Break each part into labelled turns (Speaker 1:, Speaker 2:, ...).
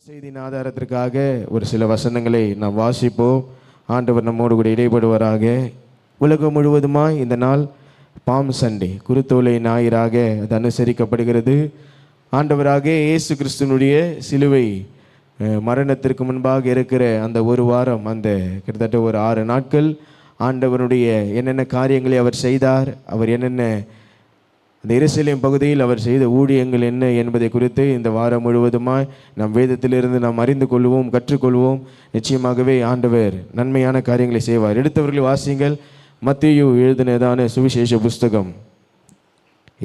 Speaker 1: செய்தியின் ஆதாரத்திற்காக ஒரு சில வசனங்களை நாம் வாசிப்போம். ஆண்டவர் நம்மோடு கூட இடைப்படுவாராக. உலகம் முழுவதுமாய் இந்த நாள் பாம் சண்டே, குருத்தோலை ஞாயிறாக அது அனுசரிக்கப்படுகிறது. ஆண்டவராக இயேசு கிறிஸ்துவனுடைய சிலுவை மரணத்திற்கு முன்பாக இருக்கிற அந்த ஒரு வாரம், அந்த கிட்டத்தட்ட ஒரு 6 நாட்கள் ஆண்டவனுடைய என்னென்ன காரியங்களை அவர் செய்தார், அவர் என்னென்ன அந்த எருசலேம் பகுதியில் அவர் செய்த ஊழியங்கள் என்ன என்பதை குறித்து இந்த வாரம் முழுவதுமாய் நம் வேதத்திலிருந்து நாம் அறிந்து கொள்வோம், கற்றுக்கொள்வோம். நிச்சயமாகவே ஆண்டவர் நன்மையான காரியங்களை செய்வார். எடுத்தவர்கள் வாசியுங்கள். மத்தேயு எழுதினதான சுவிசேஷ புஸ்தகம்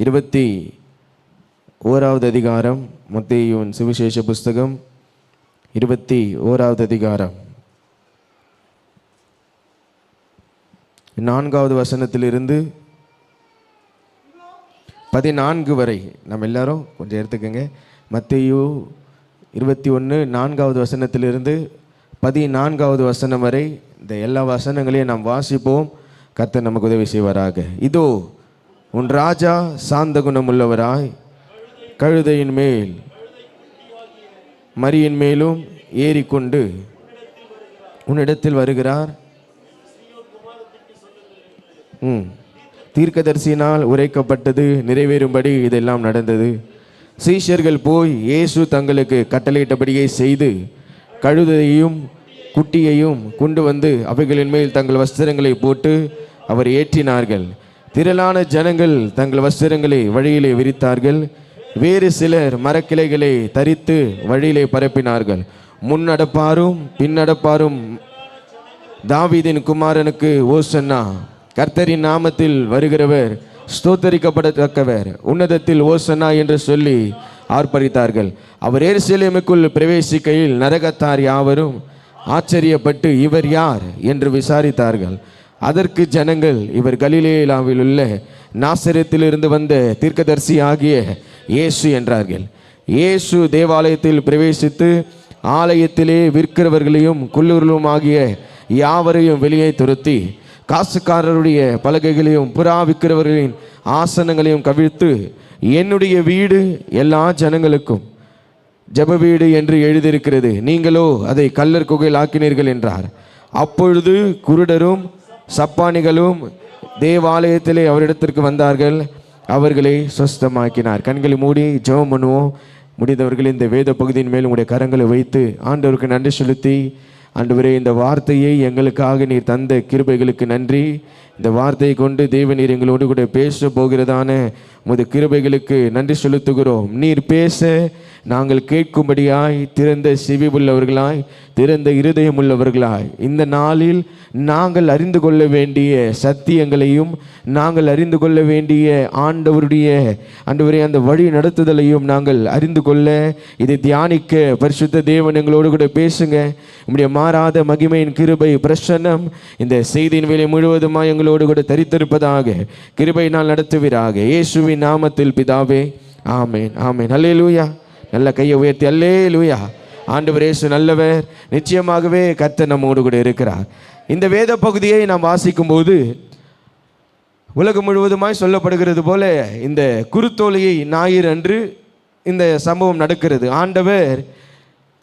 Speaker 1: 21வது அதிகாரம். மத்தேயுவின் சுவிசேஷ புஸ்தகம் 21வது அதிகாரம் 4வது வசனத்திலிருந்து 14 வரை நம்ம எல்லாரும் கொஞ்சம் எடுத்துக்கோங்க. மத்தேயு 21 4வது வசனத்திலிருந்து 14வது வசனம் வரை இந்த எல்லா வசனங்களையும் நாம் வாசிப்போம். கர்த்தர் நமக்கு உதவி செய்வாராக. இதோ உன் ராஜா சாந்த குணமுள்ளவராய் கழுதையின் மேல் மரியின் மேலும் ஏறிக்கொண்டு உன்னிடத்தில் வருகிறார். தீர்க்கதரிசியினால் உரைக்கப்பட்டது நிறைவேறும்படி இதெல்லாம் நடந்தது. சீஷர்கள் போய் இயேசு தங்களுக்கு கட்டளையிட்டபடியே செய்து கழுதையையும் குட்டியையும் கொண்டு வந்து அவைகளின் மேல் தங்கள் வஸ்திரங்களை போட்டு அவர் ஏற்றினார்கள். திரளான ஜனங்கள் தங்கள் வஸ்திரங்களை வழியிலே விரித்தார்கள். வேறு சிலர் மரக்கிளைகளை தரித்து வழியிலே பரப்பினார்கள். முன்னடப்பாரும் பின்னடப்பாரும் தாவீதின் குமாரனுக்கு ஓசன்னா, கர்த்தரின் நாமத்தில் வருகிறவர் ஸ்தோத்தரிக்கப்படத்தக்கவர், உன்னதத்தில் ஓசன்னா என்று சொல்லி ஆர்ப்பரித்தார்கள். அவர் எருசலேமுக்குள் பிரவேசிக்கையில் நரகத்தார் யாவரும் ஆச்சரியப்பட்டு இவர் யார் என்று விசாரித்தார்கள். அதற்கு ஜனங்கள், இவர் கலிலேயாவில் உள்ள நாசரேத்திலிருந்து வந்த தீர்க்கதரிசி ஆகிய இயேசு என்றார்கள். இயேசு தேவாலயத்தில் பிரவேசித்து ஆலயத்திலே விற்கிறவர்களையும் குள்ளூர்களும் ஆகிய யாவரையும் வெளியே துரத்தி காசுக்காரருடைய பலகைகளையும் புறா விற்கிறவர்களின் ஆசனங்களையும் கவிழ்த்து, என்னுடைய வீடு எல்லா ஜனங்களுக்கும் ஜெப வீடு என்று எழுதியிருக்கிறது, நீங்களோ அதை கல்லர் குகையில் ஆக்கினீர்கள் என்றார். அப்பொழுது குருடரும் சப்பானிகளும் தேவாலயத்திலே அவரிடத்திற்கு வந்தார்கள். அவர்களை சொஸ்தமாக்கினார். கண்களை மூடி ஜெபம் பண்ணுவோம். முடிந்தவர்கள் இந்த வேத பகுதியின் மேல் உங்களுடைய கரங்களை வைத்து ஆண்டவருக்கு நன்றி செலுத்தி, ஆண்டவரே இந்த வார்த்தையை எங்களுக்காக நீர் தந்த கிருபைகளுக்கு நன்றி. இந்த வார்த்தையை கொண்டு தேவநீர் எங்களோடு கூட பேச போகிறதான உமது கிருபைகளுக்கு நன்றி செலுத்துகிறோம். நீர் பேச நாங்கள் கேட்கும்படியாய் திறந்த செவி உள்ளவர்களாய், திறந்த இருதயம் உள்ளவர்களாய், இந்த நாளில் நாங்கள் அறிந்து கொள்ள வேண்டிய சத்தியங்களையும் நாங்கள் அறிந்து கொள்ள வேண்டிய ஆண்டவரே அந்த வழி நடத்துதலையும் நாங்கள் அறிந்து கொள்ள, இதை தியானிக்க பரிசுத்த தேவன் எங்களோடு கூட பேசுங்க. உம்முடைய மாறாத மகிமையின் கிருபை பிரசன்னம் இந்த செய்தியின் வேலை முழுவதுமாய் எங்களோடு கூட தரித்திருப்பதாக கிருபையினால் நடத்துவீராக. இயேசுவின் நாமத்தில் பிதாவே, ஆமேன், ஆமேன். அல்லேலூயா. நல்ல கையை உயர்த்தி அல்லேலூயா. ஆண்டவர் இயேசு நல்லவர். நிச்சயமாகவே கர்த்தர் நம்மோடு கூட இருக்கிறார். இந்த வேத பகுதியை நாம் வாசிக்கும் போது உலகம் முழுவதுமாய் சொல்லப்படுகிறது போல இந்த குருத்தோலையை ஞாயிறு அன்று இந்த சம்பவம் நடக்கிறது. ஆண்டவர்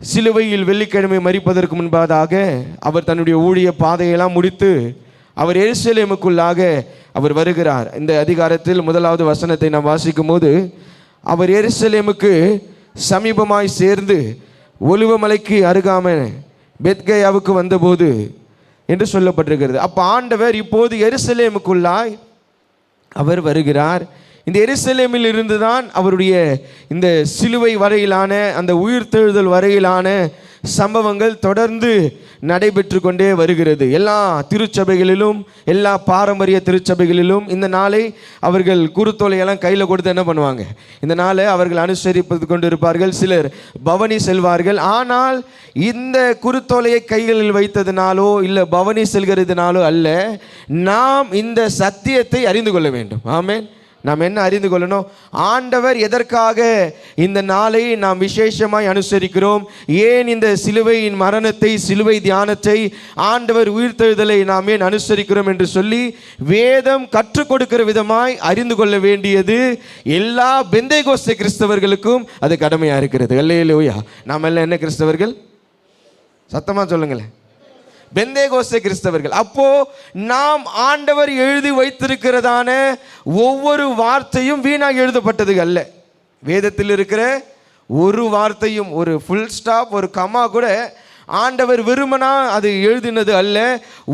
Speaker 1: சிலுவையில் வெள்ளிக்கிழமை மரிப்பதற்கு முன்பாக அவர் தன்னுடைய ஊழிய பாதையெல்லாம் முடித்து அவர் எருசலேமுக்குள்ளாக அவர் வருகிறார். இந்த அதிகாரத்தில் 1வது வசனத்தை நாம் வாசிக்கும் போது, அவர் எருசலேமுக்கு சமீபமாய் சேர்ந்து ஒலிவமலைக்கு அருகாமல் பெத்கேயாவுக்கு வந்தபோது என்று சொல்லப்பட்டிருக்கிறது. அப்போ ஆண்டவர் இப்போது எருசலேமுக்குள்ளாய் அவர் வருகிறார். இந்த எருசலேமில் இருந்து தான் அவருடைய இந்த சிலுவை வரையிலான அந்த உயிர்த்தெழுதல் வரையிலான சம்பவங்கள் தொடர்ந்து நடைபெற்று கொண்டே வருகிறது. எல்லா திருச்சபைகளிலும், எல்லா பாரம்பரிய திருச்சபைகளிலும் இந்த நாளை அவர்கள் குருத்தோலையெல்லாம் கையில் கொடுத்து என்ன பண்ணுவாங்க, இந்த நாளை அவர்கள் அனுசரிப்பது கொண்டு இருப்பார்கள். சிலர் பவனி செல்வார்கள். ஆனால் இந்த குருத்தோலையை கைகளில் வைத்ததினாலோ இல்லை பவனி செல்கிறதுனாலோ அல்ல, நாம் இந்த சத்தியத்தை அறிந்து கொள்ள வேண்டும். ஆமென். நாம் என்ன அறிந்து கொள்ளணும்? ஆண்டவர் எதற்காக இந்த நாளை நாம் விசேஷமாய் அனுசரிக்கிறோம், ஏன் இந்த சிலுவையின் மரணத்தை, சிலுவை தியானத்தை, ஆண்டவர் உயிர்த்தெழுதலை நாம் ஏன் அனுசரிக்கிறோம் என்று சொல்லி வேதம் கற்றுக் கொடுக்கிற விதமாய் அறிந்து கொள்ள வேண்டியது எல்லா பெந்தேகோஸ்தே கிறிஸ்தவர்களுக்கும் அது கடமையாக இருக்கிறது. அல்லேலூயா. நாம் எல்லாம் என்ன கிறிஸ்தவர்கள்? சத்தமாக சொல்லுங்களேன். பெந்தேகோஸ்தே கிறிஸ்தவர்கள். அப்போ நாம் ஆண்டவர் எழுதி வைத்திருக்கிறதான ஒவ்வொரு வார்த்தையும் வீணாக எழுதப்பட்டது அல்ல. வேதத்தில் இருக்கிற ஒரு வார்த்தையும், ஒரு ஃபுல் ஸ்டாப், ஒரு கமா கூட ஆண்டவர் விரும்பினா அது எழுதினது அல்ல.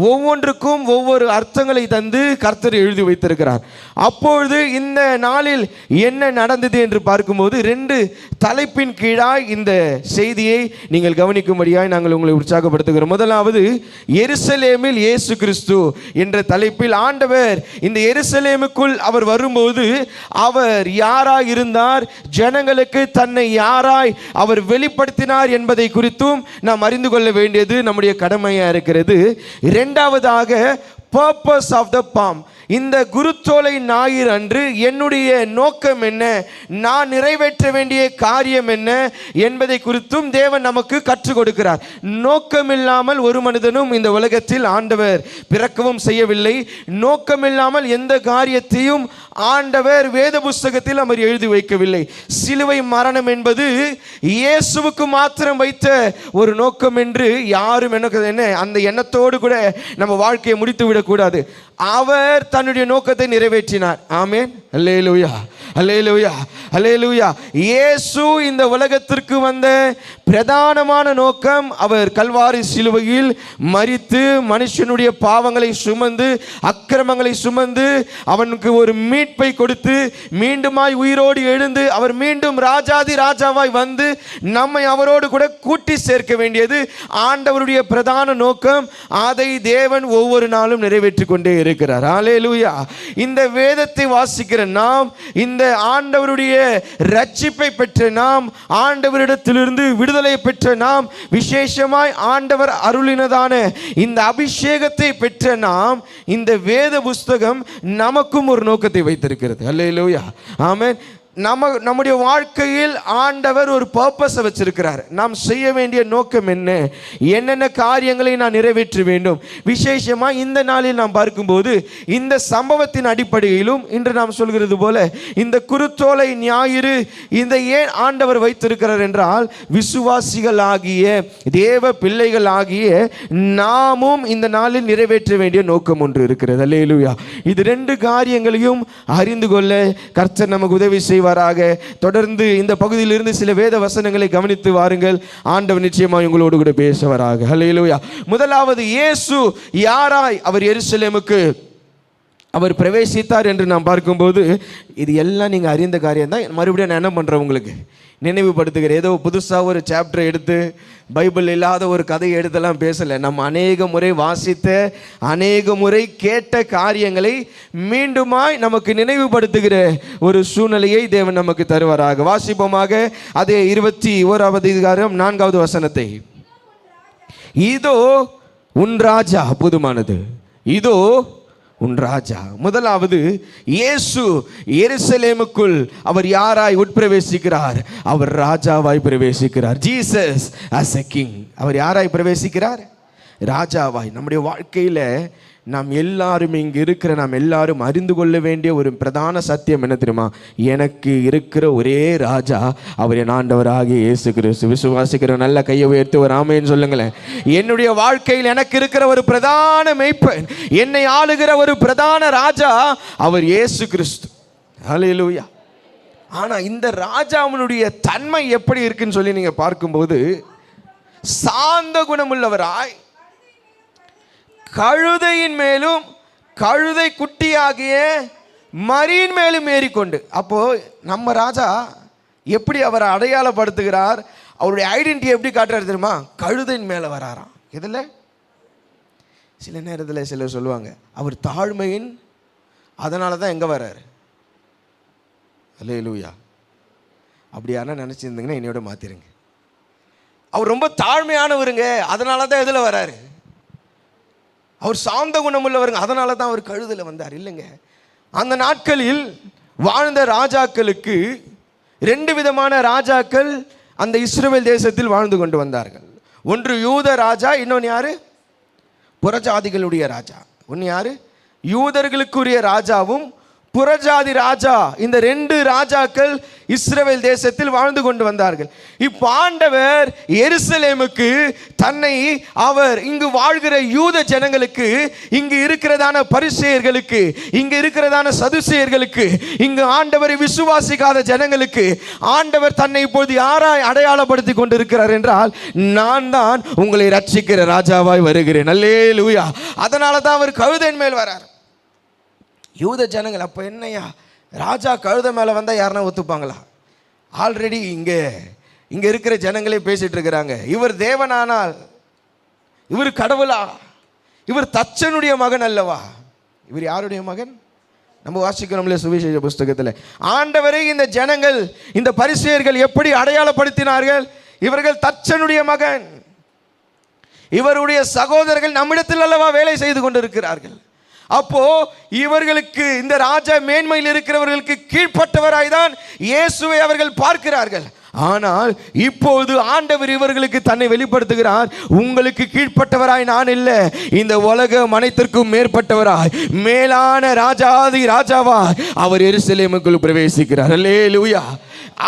Speaker 1: ஒவ்வொன்றுக்கும் ஒவ்வொரு அர்த்தங்களை தந்து கர்த்தர் எழுதி வைத்திருக்கிறார். அப்பொழுது இந்த நாளில் என்ன நடந்தது என்று பார்க்கும்போது 2 தலைப்பின் கீழாய் இந்த செய்தியை நீங்கள் கவனிக்கும்படியாய் நாங்கள் உங்களை உற்சாகப்படுத்துகிறோம். முதலாவது, எருசலேமில் இயேசு கிறிஸ்து என்ற தலைப்பில் ஆண்டவர் இந்த எருசலேமுக்குள் அவர் வரும்போது அவர் யாராய் இருந்தார், ஜனங்களுக்கு தன்னை யாராய் அவர் வெளிப்படுத்தினார் என்பதை குறித்தும் நாம் அறிந்து கொள்ள வேண்டியது நம்முடைய கடமையாக இருக்கிறது. இரண்டாவதாக, பர்பஸ் ஆஃப் த பாம். இந்த குருத்தோலை ஞாயிறு அன்று என்னுடைய நோக்கம் என்ன, நான் நிறைவேற்ற வேண்டிய காரியம் என்ன என்பதை குறித்தும் தேவன் நமக்கு கற்றுக் கொடுக்கிறார். நோக்கம் இல்லாமல் ஒரு மனிதனும் இந்த உலகத்தில் ஆண்டவர் பிறக்கவும் செய்யவில்லை. நோக்கம் இல்லாமல் எந்த காரியத்தையும் ஆண்டவர் வேத புஸ்தகத்தில் அவர் எழுதி வைக்கவில்லை. சிலுவை மரணம் என்பது இயேசுவுக்கு மாத்திரம் வைத்த ஒரு நோக்கம் என்று யாரும் என்ன அந்த எண்ணத்தோடு கூட நம்ம வாழ்க்கையை முடித்து விடக்கூடாது. அவர் தன்னுடைய நோக்கத்தை நிறைவேற்றினார். ஆமென். அல்லேலூயா, அல்லேலூயா, அல்லேலூயா. இயேசு இந்த உலகத்திற்கு வந்த பிரதானமான நோக்கம், அவர் கல்வாரி சிலுவையில் மரித்து மனுஷனுடைய பாவங்களை சுமந்து, அக்கிரமங்களை சுமந்து, அவனுக்கு ஒரு மீட்பை கொடுத்து, மீண்டுமாய் உயிரோடு எழுந்து, அவர் மீண்டும் ராஜாதி ராஜாவாய் வந்து நம்மை அவரோடு கூட கூட்டி சேர்க்க வேண்டியது ஆண்டவருடைய பிரதான நோக்கம். அதை தேவன் ஒவ்வொரு நாளும் நிறைவேற்றி கொண்டே இருக்கிறார். அல்லேலூயா. இந்த வேதத்தை வாசிக்கிற நாம், இந்த ஆண்டவருடைய ரட்சிப்பை பெற்ற நாம், ஆண்டவரிடத்திலிருந்து விடுதலை பெற்ற நாம், விசேஷமாய் ஆண்டவர் அருளினதான இந்த அபிஷேகத்தை பெற்ற நாம், இந்த வேத புஸ்தகம் நமக்கும் ஒரு நோக்கத்தை வைத்திருக்கிறது. அல்லேலூயா, ஆமென். நம்முடைய வாழ்க்கையில் ஆண்டவர் ஒரு பர்பஸை வச்சிருக்கிறார். நாம் செய்ய வேண்டிய நோக்கம் என்ன, என்னென்ன காரியங்களை நான் நிறைவேற்ற வேண்டும். விசேஷமாக இந்த நாளில் நாம் பார்க்கும்போது இந்த சம்பவத்தின் அடிப்படையிலும் இன்று நாம் சொல்கிறது போல இந்த குருத்தோலை ஞாயிறு இந்த ஏன் ஆண்டவர் வைத்திருக்கிறார் என்றால், விசுவாசிகளாகிய தேவ பிள்ளைகளாகிய நாமும் இந்த நாளில் நிறைவேற்ற வேண்டிய நோக்கம் ஒன்று இருக்கிறது. அல்லேலூயா. இது 2 காரியங்களையும் அறிந்து கொள்ள கர்த்தர் நமக்கு உதவி செய்வார். தொடர்ந்து இந்த பகுதியிலிருந்து சில வேத வசனங்களை கவனித்து வாருங்கள். ஆண்டவர் நிச்சயமாக உங்களோடு கூட பேசுவாராக. ஹல்லேலூயா. முதலாவது, இயேசு யாராய் அவர் எருசலேமுக்கு அவர் பிரவேசித்தார் என்று நாம் பார்க்கும்போது, இது எல்லாம் நீங்கள் அறிந்த காரியம் தான். மறுபடியும் நான் என்ன பண்ணுறேன், உங்களுக்கு நினைவுபடுத்துகிறேன். ஏதோ புதுசாக ஒரு சாப்டர் எடுத்து பைபிள் இல்லாத ஒரு கதையை எடுத்தெல்லாம் பேசலை. நம்ம அநேக முறை வாசித்த, அநேக முறை கேட்ட காரியங்களை மீண்டுமாய் நமக்கு நினைவுபடுத்துகிற ஒரு சூழ்நிலையை தேவன் நமக்கு தருவாராக. வாசிப்போமாக அதே 21வது அதிகாரம் 4வது வசனத்தை. இதோ உன் ராஜா, அற்புதமானது, இதோ உன் ராஜா. முதலாவது, இயேசு எருசலேமுக்குள் அவர் யாராய் உட்பிரவேசிக்கிறார்? அவர் ராஜாவாய் பிரவேசிக்கிறார். Jesus as a king. அவர் யாராய் பிரவேசிக்கிறார்? ராஜாவாய். நம்முடைய வாழ்க்கையில் நாம் எல்லாரும், இங்கே இருக்கிற நாம் எல்லாரும் அறிந்து கொள்ள வேண்டிய ஒரு பிரதான சத்தியம் என்ன தெரியுமா? எனக்கு இருக்கிற ஒரே ராஜா அவர் என் ஆண்டவராகிய இயேசு கிறிஸ்து. விசுவாசிக்கிற நல்ல கையை உயர்த்தி ஒரு ஆமென் சொல்லுங்களேன். என்னுடைய வாழ்க்கையில் எனக்கு இருக்கிற ஒரு பிரதான மேய்ப்பன், என்னை ஆளுகிற ஒரு பிரதான ராஜா அவர் இயேசு கிறிஸ்து. ஹல்லேலூயா. ஆனால் இந்த ராஜாவினுடைய தன்மை எப்படி இருக்குன்னு சொல்லி நீங்கள் பார்க்கும்போது, சாந்த குணமுள்ளவராய் கழுதையின் மேலும் கழுதை குட்டியாகிய மரியின் மேலும் ஏறிக்கொண்டு. அப்போ நம்ம ராஜா எப்படி அவரை அடையாளப்படுத்துகிறார், அவருடைய ஐடென்டிட்டி எப்படி காட்டுறாரு தெரியுமா? கழுதையின் மேலே வராராம். இதில் சில நேரத்தில் சிலர் சொல்லுவாங்க, அவர் தாழ்மையின் அதனால தான் எங்கே வர்றாரு. அல்லேலூயா. அப்படி யாரா நினச்சிருந்தீங்கன்னா என்னையோட மாற்றிருங்க. அவர் ரொம்ப தாழ்மையானவருங்க, அதனால தான் எதில் வராரு. அவர் சாந்த குணமுள்ளவருங்க, அதனால தான் அவர் கழுதில் வந்தார். இல்லைங்க, அந்த நாட்களில் வாழ்ந்த ராஜாக்களுக்கு ரெண்டு விதமான ராஜாக்கள் அந்த இஸ்ரவேல் தேசத்தில் வாழ்ந்து கொண்டு வந்தார்கள். ஒன்று யூத ராஜா, இன்னொன்று யாரு? புறஜாதிகளுடைய ராஜா. ஒன்று யாரு? யூதர்களுக்குரிய ராஜாவும் புறஜாதி ராஜா. இந்த ரெண்டு ராஜாக்கள் இஸ்ரவேல் தேசத்தில் வாழ்ந்து கொண்டு வந்தார்கள். இப்போ ஆண்டவர் எருசலேமுக்கு தன்னை அவர் இங்கு வாழ்கிற யூத ஜனங்களுக்கு, இங்கு இருக்கிறதான பரிசேயர்களுக்கு, இங்கு இருக்கிறதான சதுசேயர்களுக்கு, இங்கு ஆண்டவரை விசுவாசிக்காத ஜனங்களுக்கு ஆண்டவர் தன்னை இப்போது யாராய் அடையாளப்படுத்தி கொண்டிருக்கிறார் என்றால், நான் தான் உங்களை ரட்சிக்கிற ராஜாவாய் வருகிறேன். அல்லேலூயா. அதனால தான் அவர் கழுதையின் மேல் வரார். யூத ஜனங்கள் அப்போ என்னையா, ராஜா கழுதை மேலே வந்தால் யாருன்னா ஒத்துப்பாங்களா? ஆல்ரெடி இங்கே இருக்கிற ஜனங்களே பேசிட்டு இருக்கிறாங்க, இவர் தேவனானால் இவர் கடவுளா? இவர் தச்சனுடைய மகன் அல்லவா? இவர் யாருடைய மகன்? நம்ம வாசிக்கிறோம்ல சுவிசேஷ புஸ்தகத்தில். ஆண்டவரை இந்த ஜனங்கள், இந்த பரிசேயர்கள் எப்படி அடையாளப்படுத்தினார்கள்? இவர்கள் தச்சனுடைய மகன், இவருடைய சகோதரர்கள் நம்மிடத்தில் அல்லவா வேலை செய்து கொண்டிருக்கிறார்கள். அப்போ இவர்களுக்கு, இந்த ராஜா மேன்மையில் இருக்கிறவர்களுக்கு கீழ்ப்பட்டவராய் தான் இயேசுவை அவர்கள் பார்க்கிறார்கள். ஆனால் இப்போது ஆண்டவர் இவர்களுக்கு தன்னை வெளிப்படுத்துகிறார். உங்களுக்கு கீழ்ப்பட்டவராய் நான் இல்லை, இந்த உலகம் அனைத்திற்கும் மேற்பட்டவராய், மேலான ராஜாதி ராஜாவாய் அவர் எருசலேமுக்குள் பிரவேசிக்கிறார். அல்லேலூயா.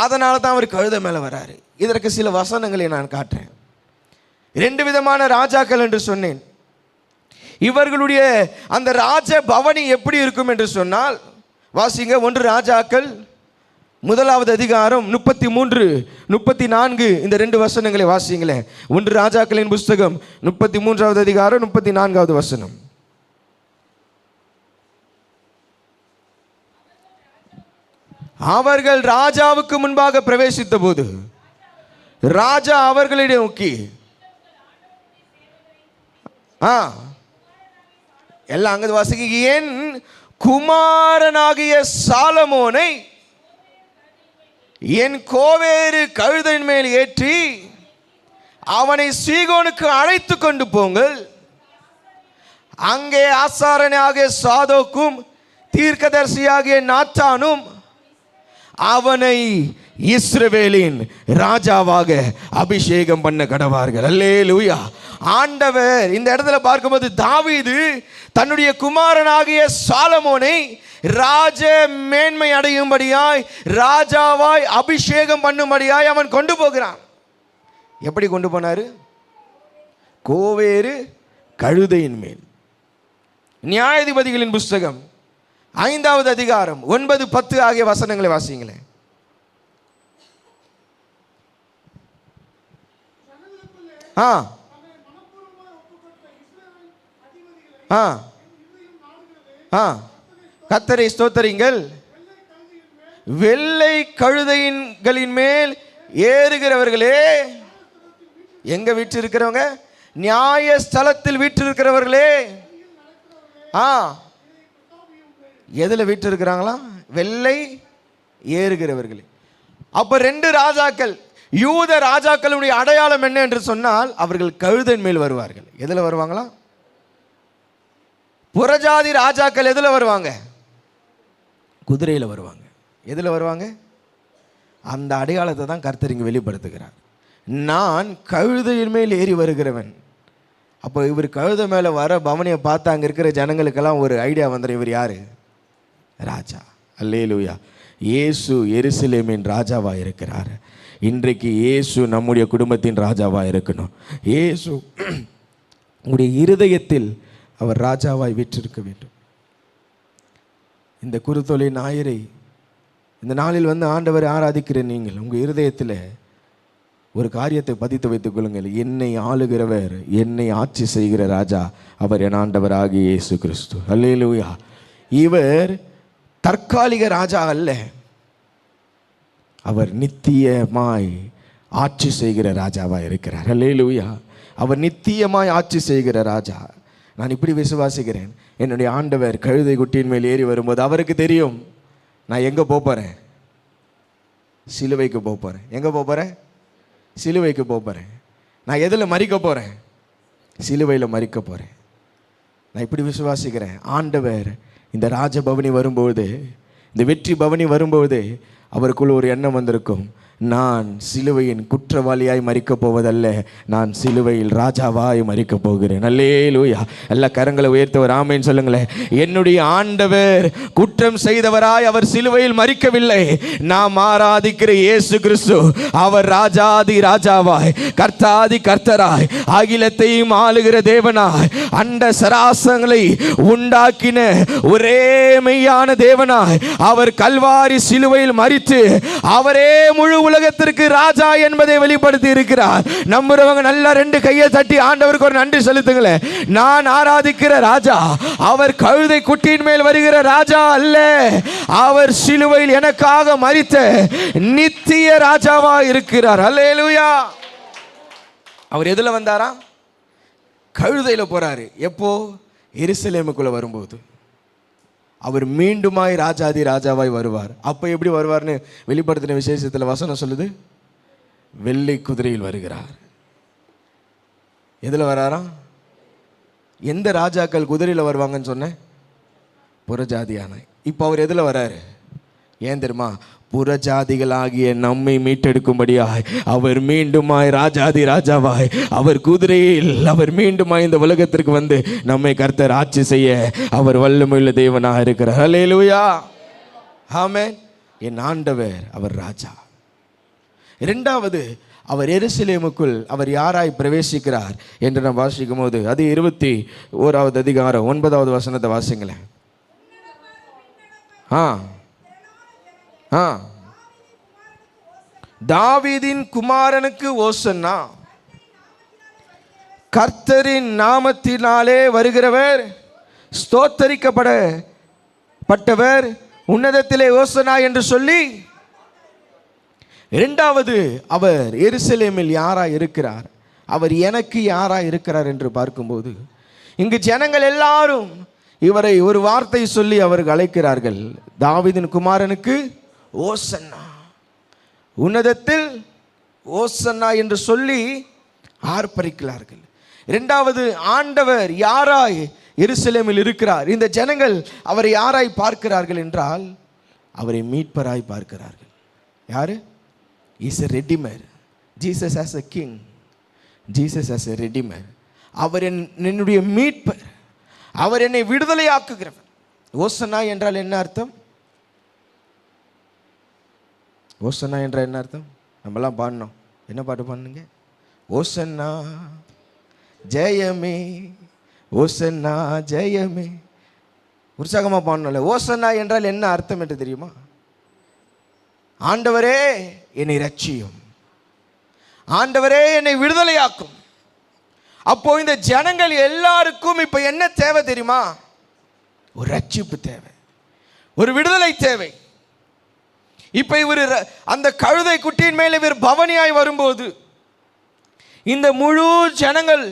Speaker 1: அதனால தான் அவர் கழுதை மேலே வராரு. இதற்கு சில வசனங்களை நான் காட்டுறேன். ரெண்டு விதமான ராஜாக்கள் என்று சொன்னேன். இவர்களுடைய அந்த ராஜ பவனி எப்படி இருக்கும் என்று சொன்னால், வாசிங்க 1 ராஜாக்கள் 1 அதிகாரம் 33, 34 இந்த 2 வசனங்களை வாசிங்களேன். 1 ராஜாக்களின் புஸ்தகம் 33 அதிகாரம் 34 வசனம். அவர்கள் ராஜாவுக்கு முன்பாக பிரவேசித்த போது ராஜா அவர்களிடம் நோக்கி, எல்லாம் அங்க வாசிக்க, என் குமாரனாகிய சாலமோனை என் கோவேறு கழுதையின் மேல் ஏற்றி அவனை சீகோனுக்கு அழைத்து கொண்டு போங்கள். அங்கே ஆசாரனாகிய சாதோக்கும் தீர்க்கதரிசியாகிய நாத்தானும் அவனை இஸ்ரவேலின் ராஜாவாக அபிஷேகம் பண்ண கடவார்கள். அல்லேலூயா. ஆண்டவர் இந்த இடத்துல பார்க்கும்போது தாவீது தன்னுடைய குமாரனாகிய சாலமோனை ராஜ மேன்மை அடையும்படியாய், ராஜாவாய் அபிஷேகம் பண்ணும்படியாய் அவன் கொண்டு போகிறான். எப்படி கொண்டு போனாரு? கோவேறு கழுதையின் மேல். நியாயாதிபதிகளின் புஸ்தகம் 5 அதிகாரம் 9, 10 ஆகிய வசனங்களை வாசிங்களேன். கர்த்தரை ஸ்தோத்தரிங்கள். வெள்ளை கழுதைகளின் மேல் ஏறுகிறவர்களே, எங்க வீற்றிருக்கிறவங்க? நியாய ஸ்தலத்தில் வீற்றிருக்கிறவர்களே. எதுல வீற்றிருக்கிறாங்களா? வெள்ளை ஏறுகிறவர்களே. அப்ப 2 ராஜாக்கள், யூத ராஜாக்களுடைய அடையாளம் என்ன என்று சொன்னால், அவர்கள் கழுதையின் மேல் வருவார்கள். எதுல வருவாங்களா? புறஜாதி ராஜாக்கள் எதுல வருவாங்க? குதிரையில வருவாங்க. எதுல வருவாங்க? அந்த அடையாளத்தை தான் கர்த்தர் இங்கு வெளிப்படுத்துகிறார். நான் கழுதையின் மேல் ஏறி வருகிறவன். அப்போ இவர் கழுதை மேலே வர பவனியை பார்த்து அங்கே இருக்கிற ஜனங்களுக்கெல்லாம் ஒரு ஐடியா வந்துடும், இவர் யாரு? ராஜா. அல்லேலூயா. இயேசு எருசலேமின் ராஜாவாக இருக்கிறார். இன்றைக்கு இயேசு நம்முடைய குடும்பத்தின் ராஜாவாக இருக்கணும். இயேசு உங்களுடைய இருதயத்தில் அவர் ராஜாவாய் வீற்றிருக்க வேண்டும். இந்த குருத்தொலை ஞாயிறை இந்த நாளில் வந்து ஆண்டவரை ஆராதிக்கிற நீங்கள் உங்கள் இருதயத்தில் ஒரு காரியத்தை பதித்து வைத்துக் கொள்ளுங்கள். என்னை ஆளுகிறவர், என்னை ஆட்சி செய்கிற ராஜா, அவர் என் ஆண்டவராகிய இயேசு கிறிஸ்து. அல்லேலூயா. இவர் தற்காலிக ராஜா அல்ல, அவர் நித்தியமாய் ஆட்சி செய்கிற ராஜாவாக இருக்கிறார். அல்லேலூயா. அவர் நித்தியமாய் ஆட்சி செய்கிற ராஜா. நான் இப்படி விசுவாசிக்கிறேன், என்னுடைய ஆண்டவர் கழுதை குட்டியின் மேல் ஏறி வரும்போது அவருக்கு தெரியும் நான் எங்கே போகிறேன். சிலுவைக்கு போகிறேன். எங்கே போகிறேன்? சிலுவைக்கு போகிறேன். நான் எதில் மறிக்க போகிறேன்? சிலுவையில் மறிக்க போகிறேன். நான் இப்படி விசுவாசிக்கிறேன், ஆண்டவர் இந்த ராஜபவனி வரும்போது இந்த வெற்றி பவனி வரும்போது அவருக்குள்ள ஒரு எண்ணம் வந்திருக்கும், நான் சிலுவையின் குற்றவாளியாய் மரிக்கப் போவதல்ல, நான் சிலுவையில் ராஜாவாய் மரிக்கப் போகிறேன். அல்லேலூயா. எல்லா கரங்களை உயர்த்தவர் ஆமென் சொல்லுங்களேன். என்னுடைய ஆண்டவர் குற்றம் செய்தவராய் அவர் சிலுவையில் மரிக்கவில்லை. நாம் ஆராதிக்கிற இயேசு கிறிஸ்து அவர் ராஜாதி ராஜாவாய் கர்த்தாதி கர்த்தராய் அகிலத்தையும் ஆளுகிற தேவனாய் அண்ட சராசங்களை உண்டாக்கின ஒரே மெய்யான தேவனாய் அவர் கல்வாரி சிலுவையில் மரித்து அவரே முழு உலகத்திற்கு ராஜா என்பதை வெளிப்படுத்தி இருக்கிறார். நம்புறவங்க நல்லா 2 கையை தட்டி ஆண்டவருக்கு ஒரு நன்றி செலுத்துங்களேன். நான் ஆராதிக்கிற ராஜா அவர் கழுதை குட்டியின் மேல் வருகிற ராஜா அல்ல, அவர் சிலுவையில் எனக்காக மரித்த நித்திய ராஜாவா இருக்கிறார். அல்லேலூயா. அவர் எதுல வந்தாரா? கழுதையில போறாரு. எப்போ? எருசலேமுக்குள்ள வரும்போது. அவர் மீண்டுமாய் ராஜாதி ராஜாவாய் வருவார். அப்போ எப்படி வருவார்னு வெளிப்படுத்தின விசேஷத்தில் வசனம் சொல்லுது, வெள்ளை குதிரையில் வருகிறார். எதில் வராராம்? எந்த ராஜாக்கள் குதிரையில் வருவாங்கன்னு சொன்னேன்? புறஜாதியான. இப்போ அவர் எதில் வராரு? ஏன் தெரியுமா? புறஜாதிகளாகிய நம்மை மீட்டெடுக்கும்படியாய் அவர் மீண்டுமாய் ராஜாதி ராஜாவாய் அவர் குதிரையில் அவர் மீண்டுமாய் இந்த உலகத்திற்கு வந்து நம்மை கர்த்தர் ஆட்சி செய்ய அவர் வல்லமையுள்ள தேவனாக இருக்கிறார். அல்லேலூயா. ஆமென். என் ஆண்டவர் அவர் ராஜா. இரண்டாவது, அவர் எருசலேமுக்குள் அவர் யாராய் பிரவேசிக்கிறார் என்று நாம் வாசிக்கும் போது அது 21வது அதிகாரம் 9வது வசனத்தை வாசிங்களேன். தாவீதின் குமாரனுக்கு ஓசன்னா, கர்த்தரின் நாமத்தினாலே வருகிறவர் ஸ்தோத்தரிக்கப்பட்டவர் உன்னதத்திலே ஓசனா என்று சொல்லி. இரண்டாவது, அவர் எருசலேமில் யாராய் இருக்கிறார், அவர் எனக்கு யாராய் இருக்கிறார் என்று பார்க்கும்போது இங்கு ஜனங்கள் எல்லாரும் இவரை ஒரு வார்த்தை சொல்லி அவர்கள் அழைக்கிறார்கள். தாவீதின் குமாரனுக்கு ஓசன்னா, உன்னதத்தில் ஓசன்னா என்று சொல்லி ஆர்ப்பரிக்கிறார்கள். இரண்டாவது, ஆண்டவர் யாராய் எருசலேமில் இருக்கிறார். இந்த ஜனங்கள் அவரை யாராய் பார்க்கிறார்கள் என்றால் அவரை மீட்பராய் பார்க்கிறார்கள். யாரு? Is a redeemer. Jesus as a king, Jesus as a redeemer. அவர் என்னுடைய மீட்பர், அவர் என்னை விடுதலையாக்குகிறவர். ஓசன்னா என்றால் என்ன அர்த்தம்? ஓசன்னா என்றால் என்ன அர்த்தம்? நம்மலாம் பாடினோம். என்ன பாட்டு பாடுங்க? ஓசன்னா ஜெயமே, ஓசன்னா ஜெயமே, உற்சாகமாக பாடணும்ல. ஓசன்னா என்றால் என்ன அர்த்தம் என்று தெரியுமா? ஆண்டவரே என்னை ரட்சியும், ஆண்டவரே என்னை விடுதலையாக்கும். அப்போ இந்த ஜனங்கள் எல்லாருக்கும் இப்ப என்ன தேவை தெரியுமா? ஒரு ரட்சிப்பு தேவை, ஒரு விடுதலை தேவை. இப்ப இவர் அந்த கழுதை குட்டியின் மேல் இவர் பவனியாய் வரும்போது இந்த முழு ஜனங்கள்,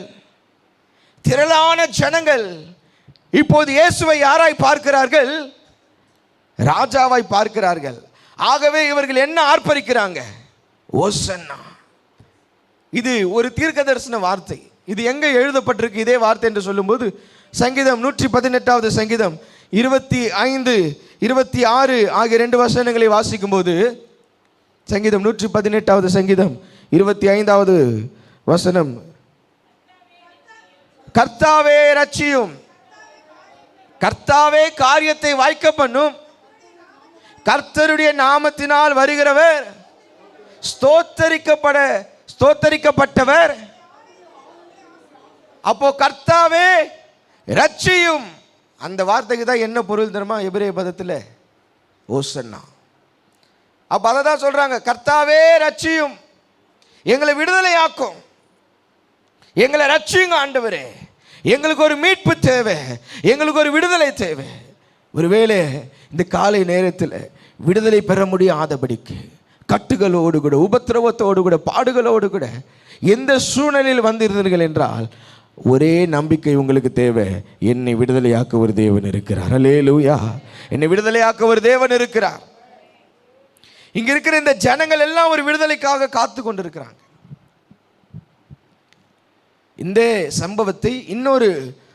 Speaker 1: திரளான ஜனங்கள் இப்போது இயேசுவை யாராய் பார்க்கிறார்கள்? ராஜாவாய் பார்க்கிறார்கள். ஆகவே இவர்கள் என்ன ஆர்ப்பரிக்கிறாங்க? ஓசன்னா. இது ஒரு தீர்க்க தரிசன வார்த்தை. இது எங்க எழுதப்பட்டிருக்கு இதே வார்த்தை என்று சொல்லும்போது சங்கீதம் 118வது சங்கீதம் 25, 26 ஆகிய 2 வசனங்களை வாசிக்கும் போது, சங்கீதம் 118வது சங்கீதம் 25வது வசனம், கர்த்தாவே ரட்சியும், கர்த்தாவே காரியத்தை வாய்க்க பண்ணும், கர்த்தருடைய நாமத்தினால் வருகிறவர் ஸ்தோத்தரிக்கப்பட்டவர். அப்போ கர்த்தாவே ரட்சியும், அந்த வார்த்தைக்கு தான் என்ன பொருள் தெரியுமா? எபிரேய பதத்தில் ஓசன்னா. அப்ப அதை தான் சொல்றாங்க, கர்த்தாவே ரட்சியும், எங்களை விடுதலையாக்கும், எங்களை ரட்சியுங்க ஆண்டவரே, எங்களுக்கு ஒரு மீட்பு தேவை, எங்களுக்கு ஒரு விடுதலை தேவை. ஒருவேளை இந்த காலை நேரத்தில் விடுதலை பெற முடியாதபடிக்கு கட்டுகளோடு கூட, உபத்திரவத்தோடு கூட, பாடுகளோடு கூட எந்த சூழ்நிலையில் வந்திருந்தீர்கள் என்றால் ஒரே நம்பிக்கை உங்களுக்கு தேவை, என்னை விடுதலையாக்க ஒரு தேவன் இருக்கிறார். அல்லேலூயா. என்னை விடுதலையாக்க ஒரு தேவன் இருக்கிறார். இங்க இருக்கிற இந்த ஜனங்கள் எல்லாம் ஒரு விடுதலைக்காக காத்து கொண்டிருக்கிறாங்க. இந்த சம்பவத்தை இன்னொரு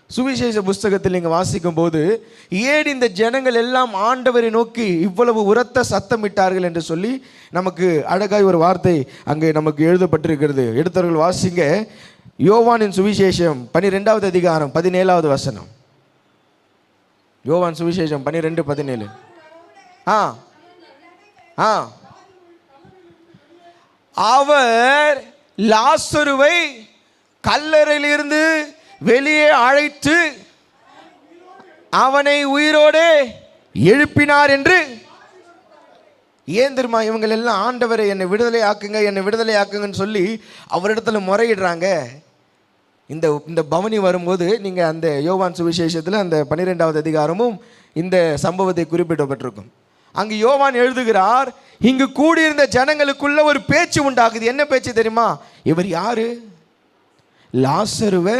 Speaker 1: சுவிசேஷ புஸ்தகத்தில் நீங்கள் வாசிக்கும் போது ஏன் இந்த ஜனங்கள் எல்லாம் ஆண்டவரை நோக்கி இவ்வளவு உரத்த சத்தமிட்டார்கள் என்று சொல்லி நமக்கு அழகாய் ஒரு வார்த்தை அங்கே நமக்கு எழுதப்பட்டிருக்கிறது. எடுத்தவர்கள் வாசிங்க, யோவானின் சுவிசேஷம் 12வது அதிகாரம் 17வது வசனம். யோவான் சுவிசேஷம் 12:17. அவர் லாசருவை கல்லறையிலிருந்து வெளியே அழைத்து அவனை உயிரோடு எழுப்பினார் என்று. ஏன் தெரியுமா? இவங்க எல்லாம் ஆண்டவரை என்னை விடுதலை ஆக்குங்க, என்னை விடுதலை ஆக்குங்கன்னு சொல்லி அவரிடத்துல முறையிடுறாங்க. இந்த பவனி வரும்போது நீங்கள் அந்த யோவான் சுவிசேஷத்தில் அந்த 12வது அதிகாரமும் இந்த சம்பவத்தை குறிப்பிடப்பட்டிருக்கும். அங்கு யோவான் எழுதுகிறார், இங்கு கூடியிருந்த ஜனங்களுக்குள்ள ஒரு பேச்சு உண்டாகுது. என்ன பேச்சு தெரியுமா? இவர் யாரு? லாசருவை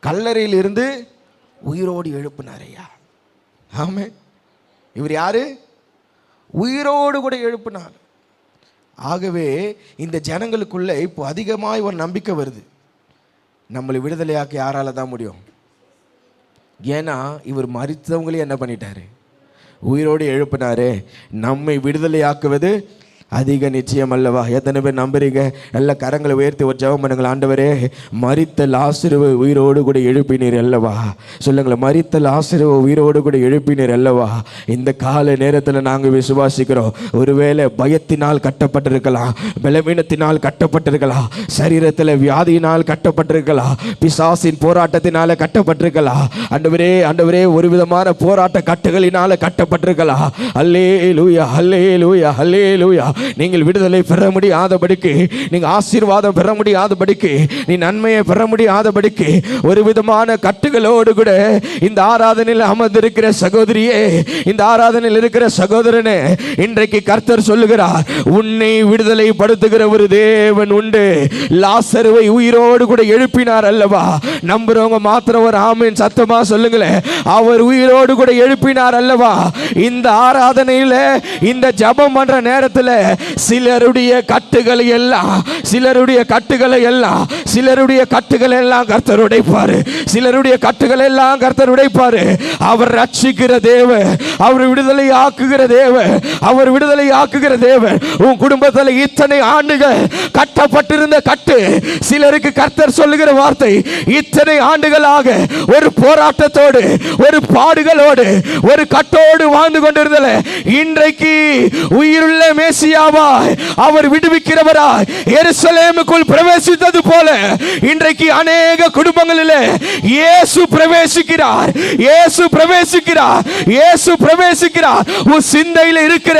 Speaker 1: கல்லறையில் இருந்து உயிரோடு எழுப்பினாரையா. ஆமே, இவர் யாரு? உயிரோடு கூட எழுப்பினார். ஆகவே இந்த ஜனங்களுக்குள்ள இப்போ அதிகமாக ஒரு நம்பிக்கை வருது, நம்மளை விடுதலையாக்க யாரால தான் முடியும்? ஏன்னா இவர் மரித்தவங்களே என்ன பண்ணிட்டாரு? உயிரோடு எழுப்பினாரு. நம்மை விடுதலையாக்குவது அதிக நிச்சயம் அல்லவா? எத்தனை பேர் நம்புறீங்க? நல்ல கரங்களை உயர்த்தி ஒரு ஜெபம் பண்ணுங்கள். ஆண்டவரே, மரித்த லாசருவை உயிரோடு கூட எழுப்பினீர் அல்லவா? சொல்லுங்களேன், மரித்த லாசருவை உயிரோடு கூட எழுப்பினீர் அல்லவா? இந்த கால நேரத்தில் நாங்கள் விசுவாசிக்கிறோம். ஒருவேளை பயத்தினால் கட்டப்பட்டிருக்கலாம், பலவீனத்தினால் கட்டப்பட்டிருக்கலாம், சரீரத்தில் வியாதியினால் கட்டப்பட்டிருக்கலாம், பிசாசின் போராட்டத்தினால கட்டப்பட்டிருக்கலாம். ஆண்டவரே, ஆண்டவரே, ஒரு விதமான போராட்ட கட்டுகளினால கட்டப்பட்டிருக்கலாம். அல்லேலூயா, அல்லேலூயா, அல்லேலூயா. நீங்கள் விடுதலை பெற முடியாதபடிக்கு, நீங்க ஆசீர்வாதம் பெற முடியாதபடிக்கு, நீ நன்மையை பெற முடியாதபடிக்கு, ஒரு விதமான கட்டுகளோடு கூட இந்த ஆராதனையில் அமர்ந்திருக்கிற சகோதரியே, இந்த ஆராதனையில் இருக்கிற சகோதரனே, இன்றைக்கு கர்த்தர் சொல்லுகிறார், உன்னை விடுதலை படுத்துகிற ஒரு தேவன் உண்டு. லாசருவை உயிரோடு கூட எழுப்பினார் அல்லவா? நம்புறவங்க மாத்திரம் ஒரு ஆமென் சத்தமா சொல்லுங்களேன். அவர் உயிரோடு கூட எழுப்பினார் அல்லவா? இந்த ஆராதனையில், இந்த ஜெபம் பண்ற நேரத்தில் சிலருடைய கட்டுகளை எல்லாம், சிலருடைய கட்டுகளை எல்லாம், சிலருடைய கட்டுகளை எல்லாம் கர்த்தர் உடைப்பாரு. சிலருடைய கட்டுகளை எல்லாம் கர்த்தர் உடைப்பாரு. அவர் ரட்சிக்கிற தேவன், அவர் விடுதலை ஆக்குகிற தேவன், அவர் விடுதலை ஆக்குகிற தேவன். உன் குடும்பத்தில் இத்தனை ஆண்டுகள் கட்டப்பட்டிருந்த கட்டு, சிலருக்கு கர்த்தர் சொல்லுகிற வார்த்தை, இத்தனை ஆண்டுகளாக ஒரு போராட்டத்தோடு, ஒரு பாடுகளோடு, ஒரு கட்டோடு வாழ்ந்து கொண்டிருந்தல, இன்றைக்கு உயிருள்ள மேசியாவாய் அவர் விடுவிக்கிறவராய் எருசலேமுக்குள் பிரவேசித்தது போல இன்றைக்கு அநேக குடும்பங்களில் இயேசு பிரவேசிக்கிறார். இயேசு பிரவேசிக்கிறார். இயேசு பிரவேசிக்கிறார். உன் சிந்தையில் இருக்கிற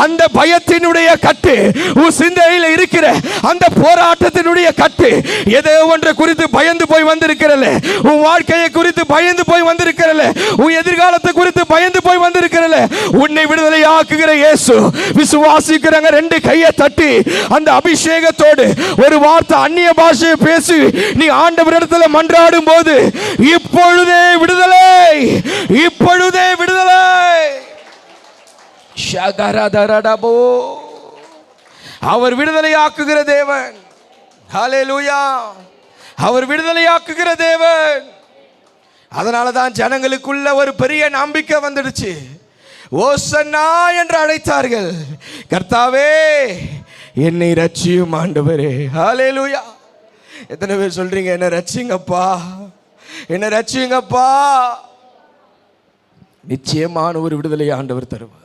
Speaker 1: அந்த பயத்தினுடைய கட்டு, உன் சிந்தையில் இருக்கிற அந்த போராட்டத்தினுடைய கட்டு, ஏதோ ஒன்றை குறித்து பயந்து போய் வந்திருக்கிறல, உன் வாழ்க்கையை குறித்து பயந்து போய் வந்திருக்கிறல, உன் எதிர்காலத்தை குறித்து பயந்து போய் வந்திருக்கிறல, உன்னை விடுதலை ஆக்குகிற இயேசு. விசுவாசிக்கிறவங்க ரெண்டு கையை தட்டி அந்த அபிஷேகத்தோடு ஒரு வார்த்தை அந்நிய பாஷையை பேசி நீ ஆண்டவரிடத்தில் மன்றாடும் போது, இப்பொழுதே விடுதலை, இப்பொழுதே விடுதலை. அவர் விடுதலை ஆக்குகிற தேவன். ஹல்லேலூயா. அவர் விடுதலை ஆக்குகிற தேவன். அதனால தான் ஜனங்களுக்குள்ள ஒரு பெரிய நம்பிக்கை வந்துடுச்சு. ஓசன்னா என்று அழைத்தார்கள். கர்த்தாவே, என்னை ரட்சியும் ஆண்டவரே. ஹல்லேலூயா. எத்தனை பேர் சொல்றீங்க, என்ன ரட்சிங்கப்பா, என்ன ரட்சிங்கப்பா? நிச்சயமான ஒரு விடுதலை ஆண்டவர் தருவார்.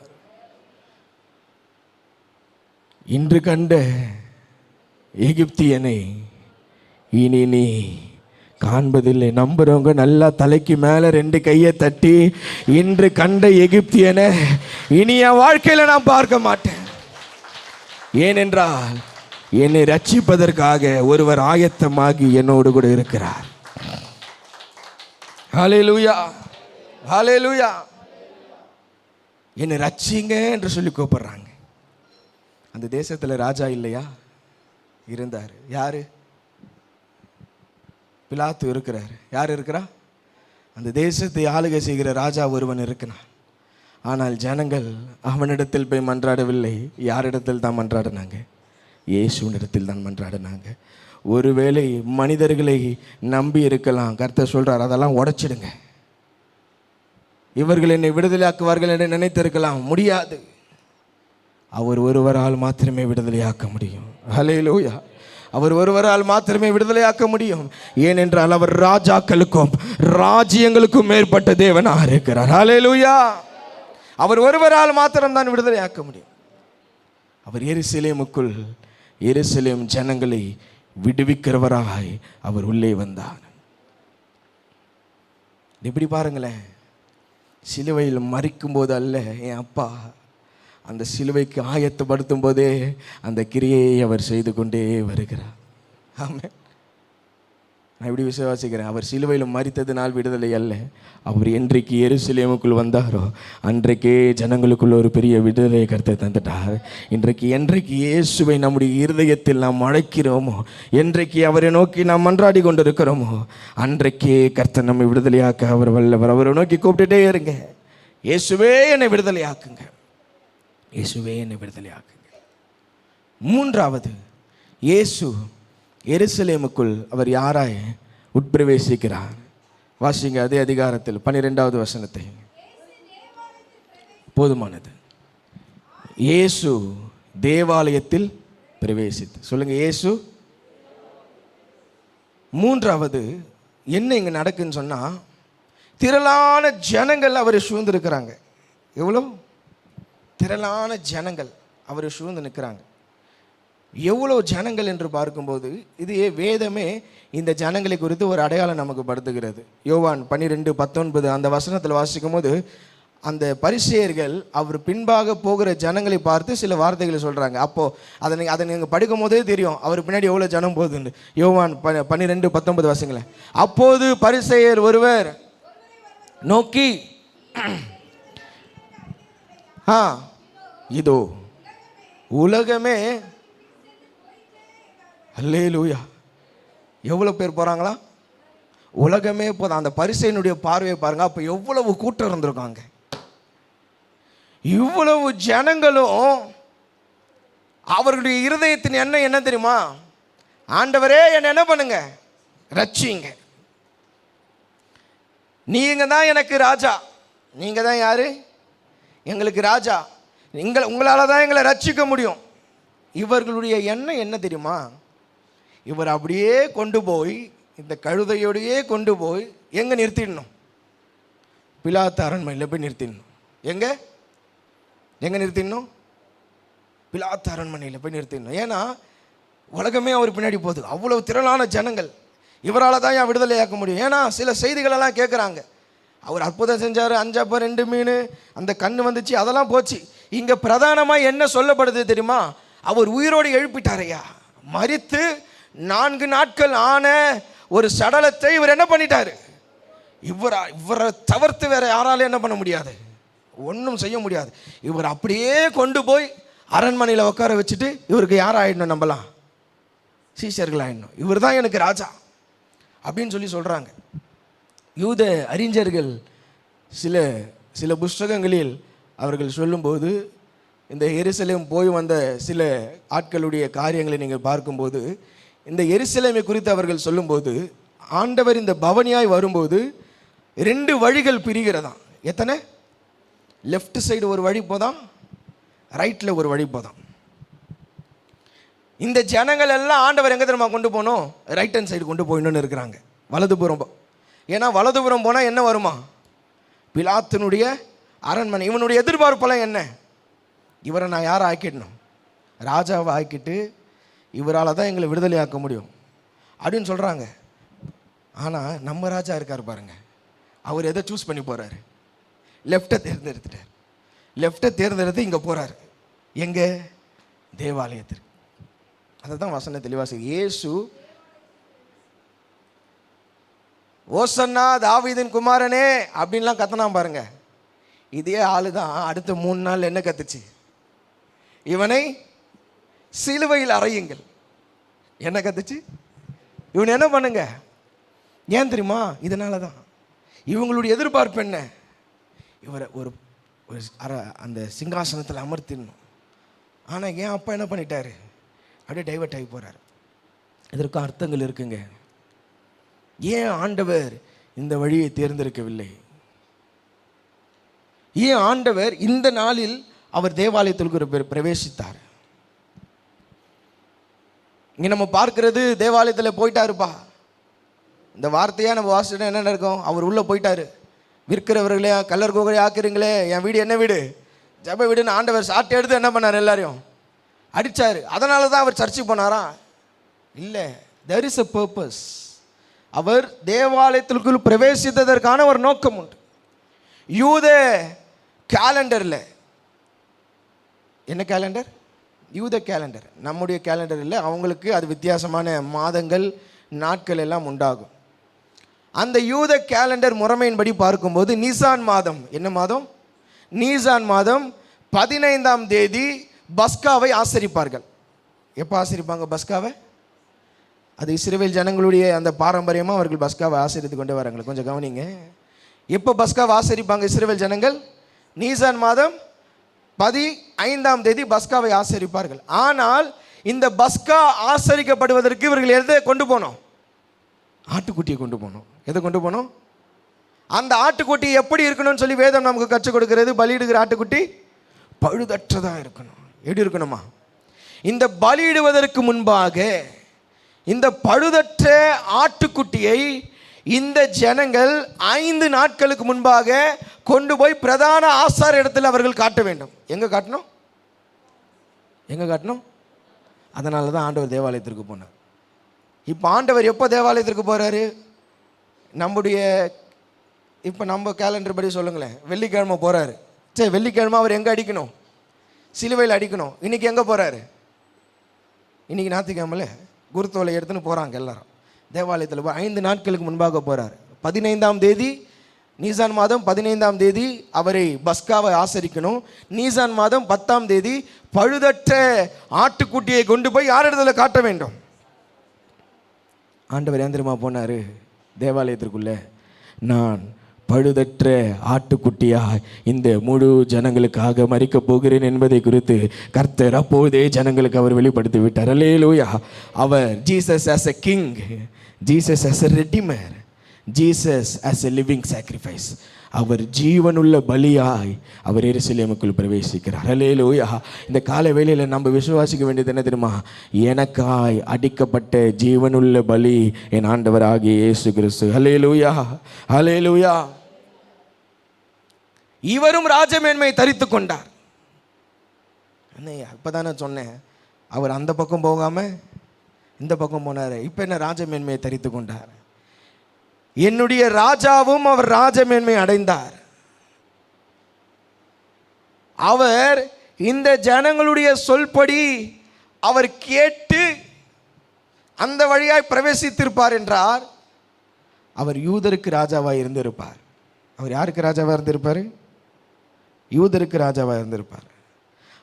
Speaker 1: இன்று கண்ட எகிப்தியனை இனி நீ காண்பதில்லை. நம்புறவங்க நல்லா தலைக்கு மேல ரெண்டு கையை தட்டி, இன்று கண்ட எகிப்தியனை இனி என் வாழ்க்கையில நான் பார்க்க மாட்டேன். ஏனென்றால் என்னை ரட்சிப்பதற்காக ஒருவர் ஆயத்தமாகி என்னோடு கூட இருக்கிறார். ஹல்லேலூயா, ஹல்லேலூயா. என்னை ரட்சிங்க என்று சொல்லி கூப்பிடுறாங்க. அந்த தேசத்தில் ராஜா இல்லையா? இருந்தார். யாரு? பிலாத்து இருக்கிறார். யார் இருக்கிறா? அந்த தேசத்தை ஆளுகை செய்கிற ராஜா ஒருவன் இருக்கிறான். ஆனால் ஜனங்கள் அவனிடத்தில் போய் மன்றாடவில்லை. யாரிடத்தில் தான் மன்றாடினாங்க? இயேசுவினிடத்தில் தான் மன்றாடினாங்க. ஒருவேளை மனிதர்களை நம்பி இருக்கலாம். கர்த்தர் சொல்றார், அதெல்லாம் உடைச்சிடுங்க. இவர்கள் என்னை விடுதலையாக்குவார்கள் என்று நினைத்திருக்கலாம், முடியாது. அவர் ஒருவரால் மாத்திரமே விடுதலையாக்க முடியும். ஹல்லேலூயா. அவர் ஒருவரால் மாத்திரமே விடுதலையாக்க முடியும். ஏனென்றால் அவர் ராஜாக்களுக்கும் ராஜ்யங்களுக்கும் மேற்பட்ட தேவனாக இருக்கிறார். ஹல்லேலூயா. அவர் ஒருவரால் மாத்திரம்தான் விடுதலையாக்க முடியும். அவர் எருசலேமுக்குள் எருசலேம் ஜனங்களை விடுவிக்கிறவராய் அவர் உள்ளே வந்தார். இப்படி பாருங்களேன், சிலுவையில் மரிக்கும் போது அல்ல, என் அப்பா அந்த சிலுவைக்கு ஆயத்தப்படுத்தும் போதே அந்த கிரியையை அவர் செய்து கொண்டே வருகிறார். ஆமென். நான் இப்படி விசுவாசிக்கிறேன், அவர் சிலுவையில் மரித்ததினால் விடுதலை அல்ல, அவர் என்றைக்கு எருசலேமுக்குள் வந்தாரோ அன்றைக்கே ஜனங்களுக்குள்ள ஒரு பெரிய விடுதலை கர்த்தர் தந்துட்டார். என்றைக்கு இயேசுவை நம்முடைய இருதயத்தில் நாம் அழைக்கிறோமோ, என்றைக்கு அவரை நோக்கி நாம் மன்றாடி கொண்டு இருக்கிறோமோ, அன்றைக்கே கர்த்தர் நம்மை விடுதலையாக்க அவர் வல்லவர். அவரை நோக்கி கூப்பிட்டுட்டே இருங்க, இயேசுவே என்னை விடுதலையாக்குங்க, இயேசுவே என்னை விடுதலையாக்குங்க. மூன்றாவது, இயேசு எருசலேமுக்குள் அவர் யாராய் உட்பிரவேசிக்கிறார்? வாசிங்க அதே அதிகாரத்தில் 12வது வசனத்தை. போதுமானது. இயேசு தேவாலயத்தில் பிரவேசித்து. சொல்லுங்க, இயேசு. மூன்றாவது என்ன இங்க நடக்குன்னு சொன்னா, திரளான ஜனங்கள் அவரை சூழ்ந்து இருக்கிறாங்க. எவ்வளவு திரளான ஜனங்கள் அவரை சூழ்ந்து நிற்கிறாங்க. எவ்வளோ ஜனங்கள் என்று பார்க்கும்போது இது வேதமே இந்த ஜனங்களை குறித்து ஒரு அடையாளம் நமக்கு படுத்துகிறது. யோவான் 12:19 அந்த வசனத்தில் வாசிக்கும் போது அந்த பரிசேயர்கள் அவர் பின்பாக போகிற ஜனங்களை பார்த்து சில வார்த்தைகளை சொல்கிறாங்க. அப்போது அதை நீங்கள் படிக்கும் போதே தெரியும் அவர் பின்னாடி எவ்வளோ ஜனம் போகுதுன்னு. யோவான் 12:19 வாசிங்களேன். அப்போது பரிசேயர் ஒருவர் நோக்கி, இதோ உலகமே. அல்லேலூயா. எவ்வளோ பேர் போகிறாங்களா? உலகமே போதும். அந்த பரிசேயனுடைய பார்வையை பாருங்க. அப்போ எவ்வளவு கூட்டம் இருந்திருக்காங்க. இவ்வளவு ஜனங்களும் அவர்களுடைய இருதயத்தின் எண்ணம் என்ன தெரியுமா? ஆண்டவரே என்ன பண்ணுங்க, ரட்சிங்க, நீங்க தான் எனக்கு ராஜா, நீங்க தான் யாரு, எங்களுக்கு ராஜா, உங்களால் தான் எங்களை ரட்சிக்க முடியும். இவர்களுடைய எண்ணம் என்ன தெரியுமா? இவர் அப்படியே கொண்டு போய் இந்த கழுதையோடையே கொண்டு போய் எங்கே நிறுத்திடணும்? பிலாத்து அரண்மனையில் போய் நிறுத்திடணும். எங்கே நிறுத்திடணும்? பிலாத்து அரண்மனையில் போய் நிறுத்திடணும். ஏன்னா உலகமே அவர் பின்னாடி போகுது. அவ்வளோ திரளான ஜனங்கள். இவரால் தான் ஏன் விடுதலையாக்க முடியும்? ஏன்னா சில செய்திகளெல்லாம் கேட்குறாங்க. அவர் அற்புதம் செஞ்சார், 5 அப்பம் 2 மீன், அந்த கண் வந்துச்சு, அதெல்லாம் போச்சு. இங்கே பிரதானமாக என்ன சொல்லப்படுது தெரியுமா? அவர் உயிரோடு எழுப்பிட்டாரையா. மரித்து 4 நாட்கள் ஆன ஒரு சடலத்தை இவர் என்ன பண்ணிட்டாரு? இவரை தவிர்த்து வேற யாராலும் என்ன பண்ண முடியாது, ஒன்றும் செய்ய முடியாது. இவர் அப்படியே கொண்டு போய் அரண்மனையில் உட்கார வச்சுட்டு இவருக்கு யார் ஆயிடணும்? நம்பலாம், சீஷர்கள் ஆயிடணும். இவர் தான் எனக்கு ராஜா அப்படின்னு சொல்லி சொல்கிறாங்க. யூத அறிஞர்கள் சில புஸ்தகங்களில் அவர்கள் சொல்லும்போது, இந்த எருசலேம் போய் வந்த சில ஆட்களுடைய காரியங்களை நீங்கள் பார்க்கும்போது, இந்த எருசலேமை குறித்து அவர்கள் சொல்லும்போது, ஆண்டவர் இந்த பவனியாய் வரும்போது 2 வழிகள் பிரிகிறதாம். எத்தனை? லெஃப்ட் சைடு ஒரு வழி போதான், ரைட்டில் ஒரு வழி போதான். இந்த ஜனங்கள் எல்லாம் ஆண்டவர் எங்கே தெரியுமா கொண்டு போகணும்? ரைட் ஹேண்ட் சைடு கொண்டு போயிடணும்னு இருக்கிறாங்க, வலதுபுறம். ஏன்னா வலதுபுறம் போனால் என்ன வருமா? பிலாத்தினுடைய அரண்மனை. இவனுடைய எதிர்பார்ப்பெல்லாம் என்ன? இவரை நான் யாரை ஆக்கிடணும்? ராஜாவை ஆக்கிட்டு இவரால் தான் எங்களை விடுதலையாக்க முடியும் அப்படின்னு சொல்கிறாங்க. ஆனால் நம்ம ராஜா இருக்கார் பாருங்க, அவர் எதை சூஸ் பண்ணி போகிறாரு? லெஃப்டை தேர்ந்தெடுத்துட்டார். லெஃப்டை தேர்ந்தெடுத்து இங்கே போகிறாரு. எங்கே? தேவாலயத்திற்கு. அதை தான் வசன தெளிவாசி. இயேசு ஓசன்னா தாவீதின் குமாரனே அப்படின்லாம் கத்தனா பாருங்க. இதே ஆளு தான் அடுத்த 3 நாள் என்ன கத்துச்சு? இவனை சிலுவையில் அறையுங்கள். என்ன கத்துச்சு? இவனை என்ன பண்ணுங்க. ஏன் தெரியுமா? இதனால தான் இவங்களுடைய எதிர்பார்ப்பு என்ன? இவரை ஒரு அந்த சிங்காசனத்தில் அமர்த்திடணும். ஆனால் ஏன் அப்பா என்ன பண்ணிட்டாரு? அப்படியே டைவர்ட் ஆகி போகிறார். இதற்கு அர்த்தங்கள் இருக்குங்க. ஏன் ஆண்டவர் இந்த வழியை தேர்ந்தெடுக்கவில்லை? ஏன் ஆண்டவர் இந்த நாளில் அவர் தேவாலயத்திற்கு பிரவேசித்தார்? இங்கே நம்ம பார்க்கிறது தேவாலயத்தில் போயிட்டாருப்பா. இந்த வார்த்தையாக நம்ம வாசிச்சோன்னா என்ன நடக்கும்? அவர் உள்ளே போயிட்டாரு. விற்கிறவர்களே கல்லர் கோகரை ஆக்குறீங்களே, என் வீடு என்ன வீடு? ஜப வீடுன்னு ஆண்டவர் சாட்டை எடுத்து என்ன பண்ணார்? எல்லாரையும் அடித்தார். அதனால தான் அவர் சர்ச்சுக்கு போனாரா? இல்லை. there is a purpose. அவர் தேவாலயத்திற்குள் பிரவேசித்ததற்கான ஒரு நோக்கம் உண்டு. யூத கேலண்டரில் என்ன கேலண்டர்? யூத கேலண்டர். நம்முடைய கேலண்டர் இல்லை, அவங்களுக்கு அது வித்தியாசமான மாதங்கள் நாட்கள் எல்லாம் உண்டாகும். அந்த யூத கேலண்டர் முறைமையின்படி பார்க்கும்போது நீசான் மாதம், என்ன மாதம்? நீசான் மாதம் 15ஆம் தேதி பஸ்காவை ஆசரிப்பார்கள். எப்போ ஆசரிப்பாங்க பஸ்காவை? அது இஸ்ரவேல் ஜனங்களுடைய அந்த பாரம்பரியமாக அவர்கள் பஸ்காவை ஆசரித்து கொண்டே வராங்க. கொஞ்சம் கவனிங்க. எப்போ பஸ்காவை ஆசரிப்பாங்க இஸ்ரவேல் ஜனங்கள்? நீசான் மாதம் 15ஆம் தேதி பஸ்காவை ஆசரிப்பார்கள். ஆனால் இந்த பஸ்கா ஆசரிக்கப்படுவதற்கு இவர்கள் எதை கொண்டு போனோம்? ஆட்டுக்குட்டியை கொண்டு போனோம். எதை கொண்டு போனோம்? அந்த ஆட்டுக்குட்டி எப்படி இருக்கணும்னு சொல்லி வேதம் நமக்கு கற்றுக் கொடுக்கிறது. பலியிடுகிற ஆட்டுக்குட்டி பழுதற்றதாக இருக்கணும். எப்படி இருக்கணுமா? இந்த பலியிடுவதற்கு முன்பாக இந்த பழுதற்ற ஆட்டுக்குட்டியை இந்த ஜனங்கள் 5 நாட்களுக்கு முன்பாக கொண்டு போய் பிரதான ஆசார இடத்தில் அவர்கள் காட்ட வேண்டும். எங்கே காட்டணும்? எங்கே காட்டணும்? அதனால தான் ஆண்டவர் தேவாலயத்திற்கு போனார். இப்போ ஆண்டவர் எப்போ தேவாலயத்திற்கு போகிறாரு? நம்முடைய இப்போ நம்ம கேலண்டர் படி சொல்லுங்களேன். வெள்ளிக்கிழமை போகிறாரு. சரி, வெள்ளிக்கிழமை அவர் எங்கே அடிக்கணும்? சிலுவையில் அடிக்கணும். இன்றைக்கி எங்கே போகிறாரு? இன்றைக்கி ஞாயிற்றுக்கிழமையில் குருத்தோலை எடுத்துன்னு போகிறாங்க எல்லாரும் தேவாலயத்தில். 5 நாட்களுக்கு முன்பாக போகிறார். 15ஆம் தேதி நீசான் மாதம் 15ஆம் தேதி அவரை பஸ்காவை ஆசரிக்கணும். நீசான் மாதம் 10ஆம் தேதி பழுதற்ற ஆட்டுக்குட்டியை கொண்டு போய் யார் இடத்துல காட்ட வேண்டும்? ஆண்டவர் ஏந்திரமா போனார் தேவாலயத்திற்குள்ள. நான் பழுதற்ற ஆட்டுக்குட்டியாய் இந்த முழு ஜனங்களுக்காக மரிக்கப் போகிறேன் என்பதை குறித்து கர்த்தர் அப்போதே ஜனங்களுக்கு அவர் வெளிப்படுத்தி விட்டார். அல்லேலூயா. அவர் Jesus as a king, Jesus as a redeemer, Jesus as a living sacrifice. அவர் ஜீவனுள்ள பலியாய் அவர் எருசலேமுக்குள் பிரவேசிக்கிறார். அல்லேலூயா. இந்த காலை வேளையில் நம்ம விசுவாசிக்க வேண்டியது என்ன தெரியுமா? எனக்காய் அடிக்கப்பட்ட ஜீவனுள்ள பலி என் ஆண்டவராகிய இயேசு கிறிஸ்து. அல்லேலூயா, அல்லேலூயா. இவரும் ராஜமேன்மை தரித்து கொண்டார். இப்பதானே சொன்னேன், அவர் அந்த பக்கம் போகாம இந்த பக்கம் போனார். இப்ப என்ன ராஜமேன்மையை தரித்து கொண்டார். என்னுடைய ராஜாவும் அவர் ராஜமேன்மை அடைந்தார். அவர் இந்த ஜனங்களுடைய சொல்படி அவர் கேட்டு அந்த வழியாய் பிரவேசித்திருப்பார் என்றார். அவர் யூதருக்கு ராஜாவாக இருந்திருப்பார். அவர் யாருக்கு ராஜாவாக இருந்திருப்பார்? யூதருக்கு ராஜாவாக இருந்திருப்பார்.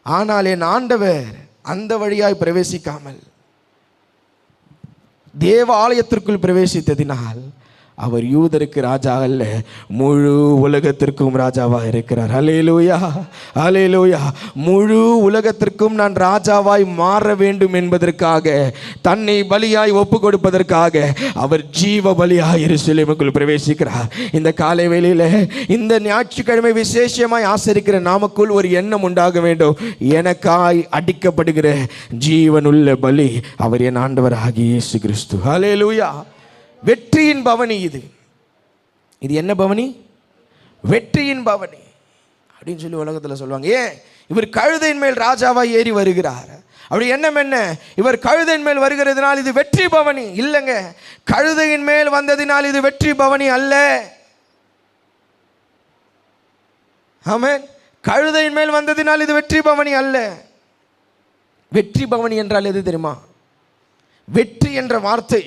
Speaker 1: ஆனால் என் ஆண்டவர் அந்த வழியாய் பிரவேசிக்காமல் தேவ ஆலயத்திற்குள் பிரவேசித்ததினால் அவர் யூதருக்கு ராஜா அல்ல, முழு உலகத்திற்கும் ராஜாவாக இருக்கிறார். அல்லேலூயா, அல்லேலூயா. முழு உலகத்திற்கும் நான் ராஜாவாய் மாற வேண்டும் என்பதற்காக, தன்னை பலியாய் ஒப்பு கொடுப்பதற்காக அவர் ஜீவ பலியாய் எருசலேமுக்குள் பிரவேசிக்கிறார். இந்த காலை வேளையில் இந்த ஞாயிற்றுக்கிழமை விசேஷமாய் ஆசரிக்கிற நாமக்குள் ஒரு எண்ணம் உண்டாக வேண்டும். எனக்காய் அடிக்கப்படுகிற ஜீவனுள்ள பலி அவர் என் ஆண்டவராகிய இயேசு கிறிஸ்து. அல்லேலூயா. வெற்றியின் பவனி இது. இது என்ன பவனி? வெற்றியின் பவனி அப்படின்னு சொல்லி உலகத்தில் சொல்லுவாங்க. ஏன்? இவர் கழுதையின் மேல் ராஜாவாய் ஏறி வருகிறார். அப்படி எண்ணம் என்ன? இவர் கழுதையின் மேல் வருகிறதுனால் இது வெற்றி பவனி இல்லைங்க. கழுதையின் மேல் வந்ததினால் இது வெற்றி பவனி அல்ல. ஆமென். கழுதையின் மேல் வந்ததினால் இது வெற்றி பவனி அல்ல. வெற்றி பவனி என்றால் எது தெரியுமா? வெற்றி என்ற வார்த்தை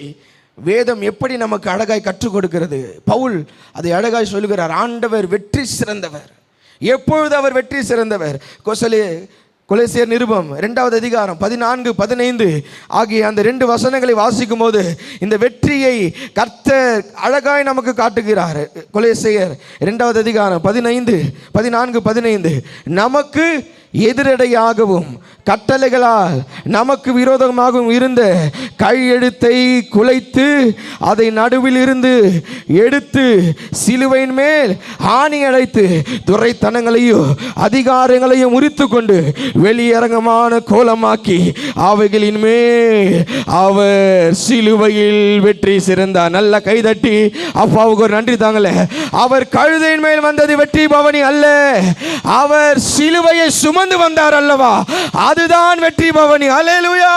Speaker 1: வேதம் எப்படி நமக்கு அழகாய் கற்றுக் கொடுக்கிறது. பவுல் அதை அழகாய் சொல்லுகிறார். ஆண்டவர் வெற்றி சிறந்தவர். எப்பொழுது அவர் வெற்றி சிறந்தவர்? கொலோசியர் நிருபம் 2வது அதிகாரம் 14, 15 ஆகிய அந்த 2 வசனங்களை வாசிக்கும் போது இந்த வெற்றியை கர்த்தர் அழகாய் நமக்கு காட்டுகிறார். கொலோசியர் 2வது அதிகாரம் 15, 14, 15 நமக்கு எதிரடையாகவும் கட்டளைகளால் நமக்கு விரோதமாகவும் இருந்த கையெழுத்தை குலைத்து அதை நடுவில் இருந்து எடுத்து சிலுவையின் மேல் ஆணி அடைத்து துரைத்தனங்களையும் அதிகாரங்களையும் முறித்து கொண்டு வெளியரங்கமான கோலமாக்கி அவைகளின் மேல் அவர் சிலுவையில் வெற்றி சிறந்தார். நல்ல கைதட்டி அப்பாவுக்கு ஒரு நன்றி தாங்களே. அவர் கழுதையின் மேல் வந்தது வெற்றி பவனி அல்ல, அவர் சிலுவையை சுமந்து வந்தார் அல்லவா, அதுதான் வெற்றி பவனி. அல்லேலூயா.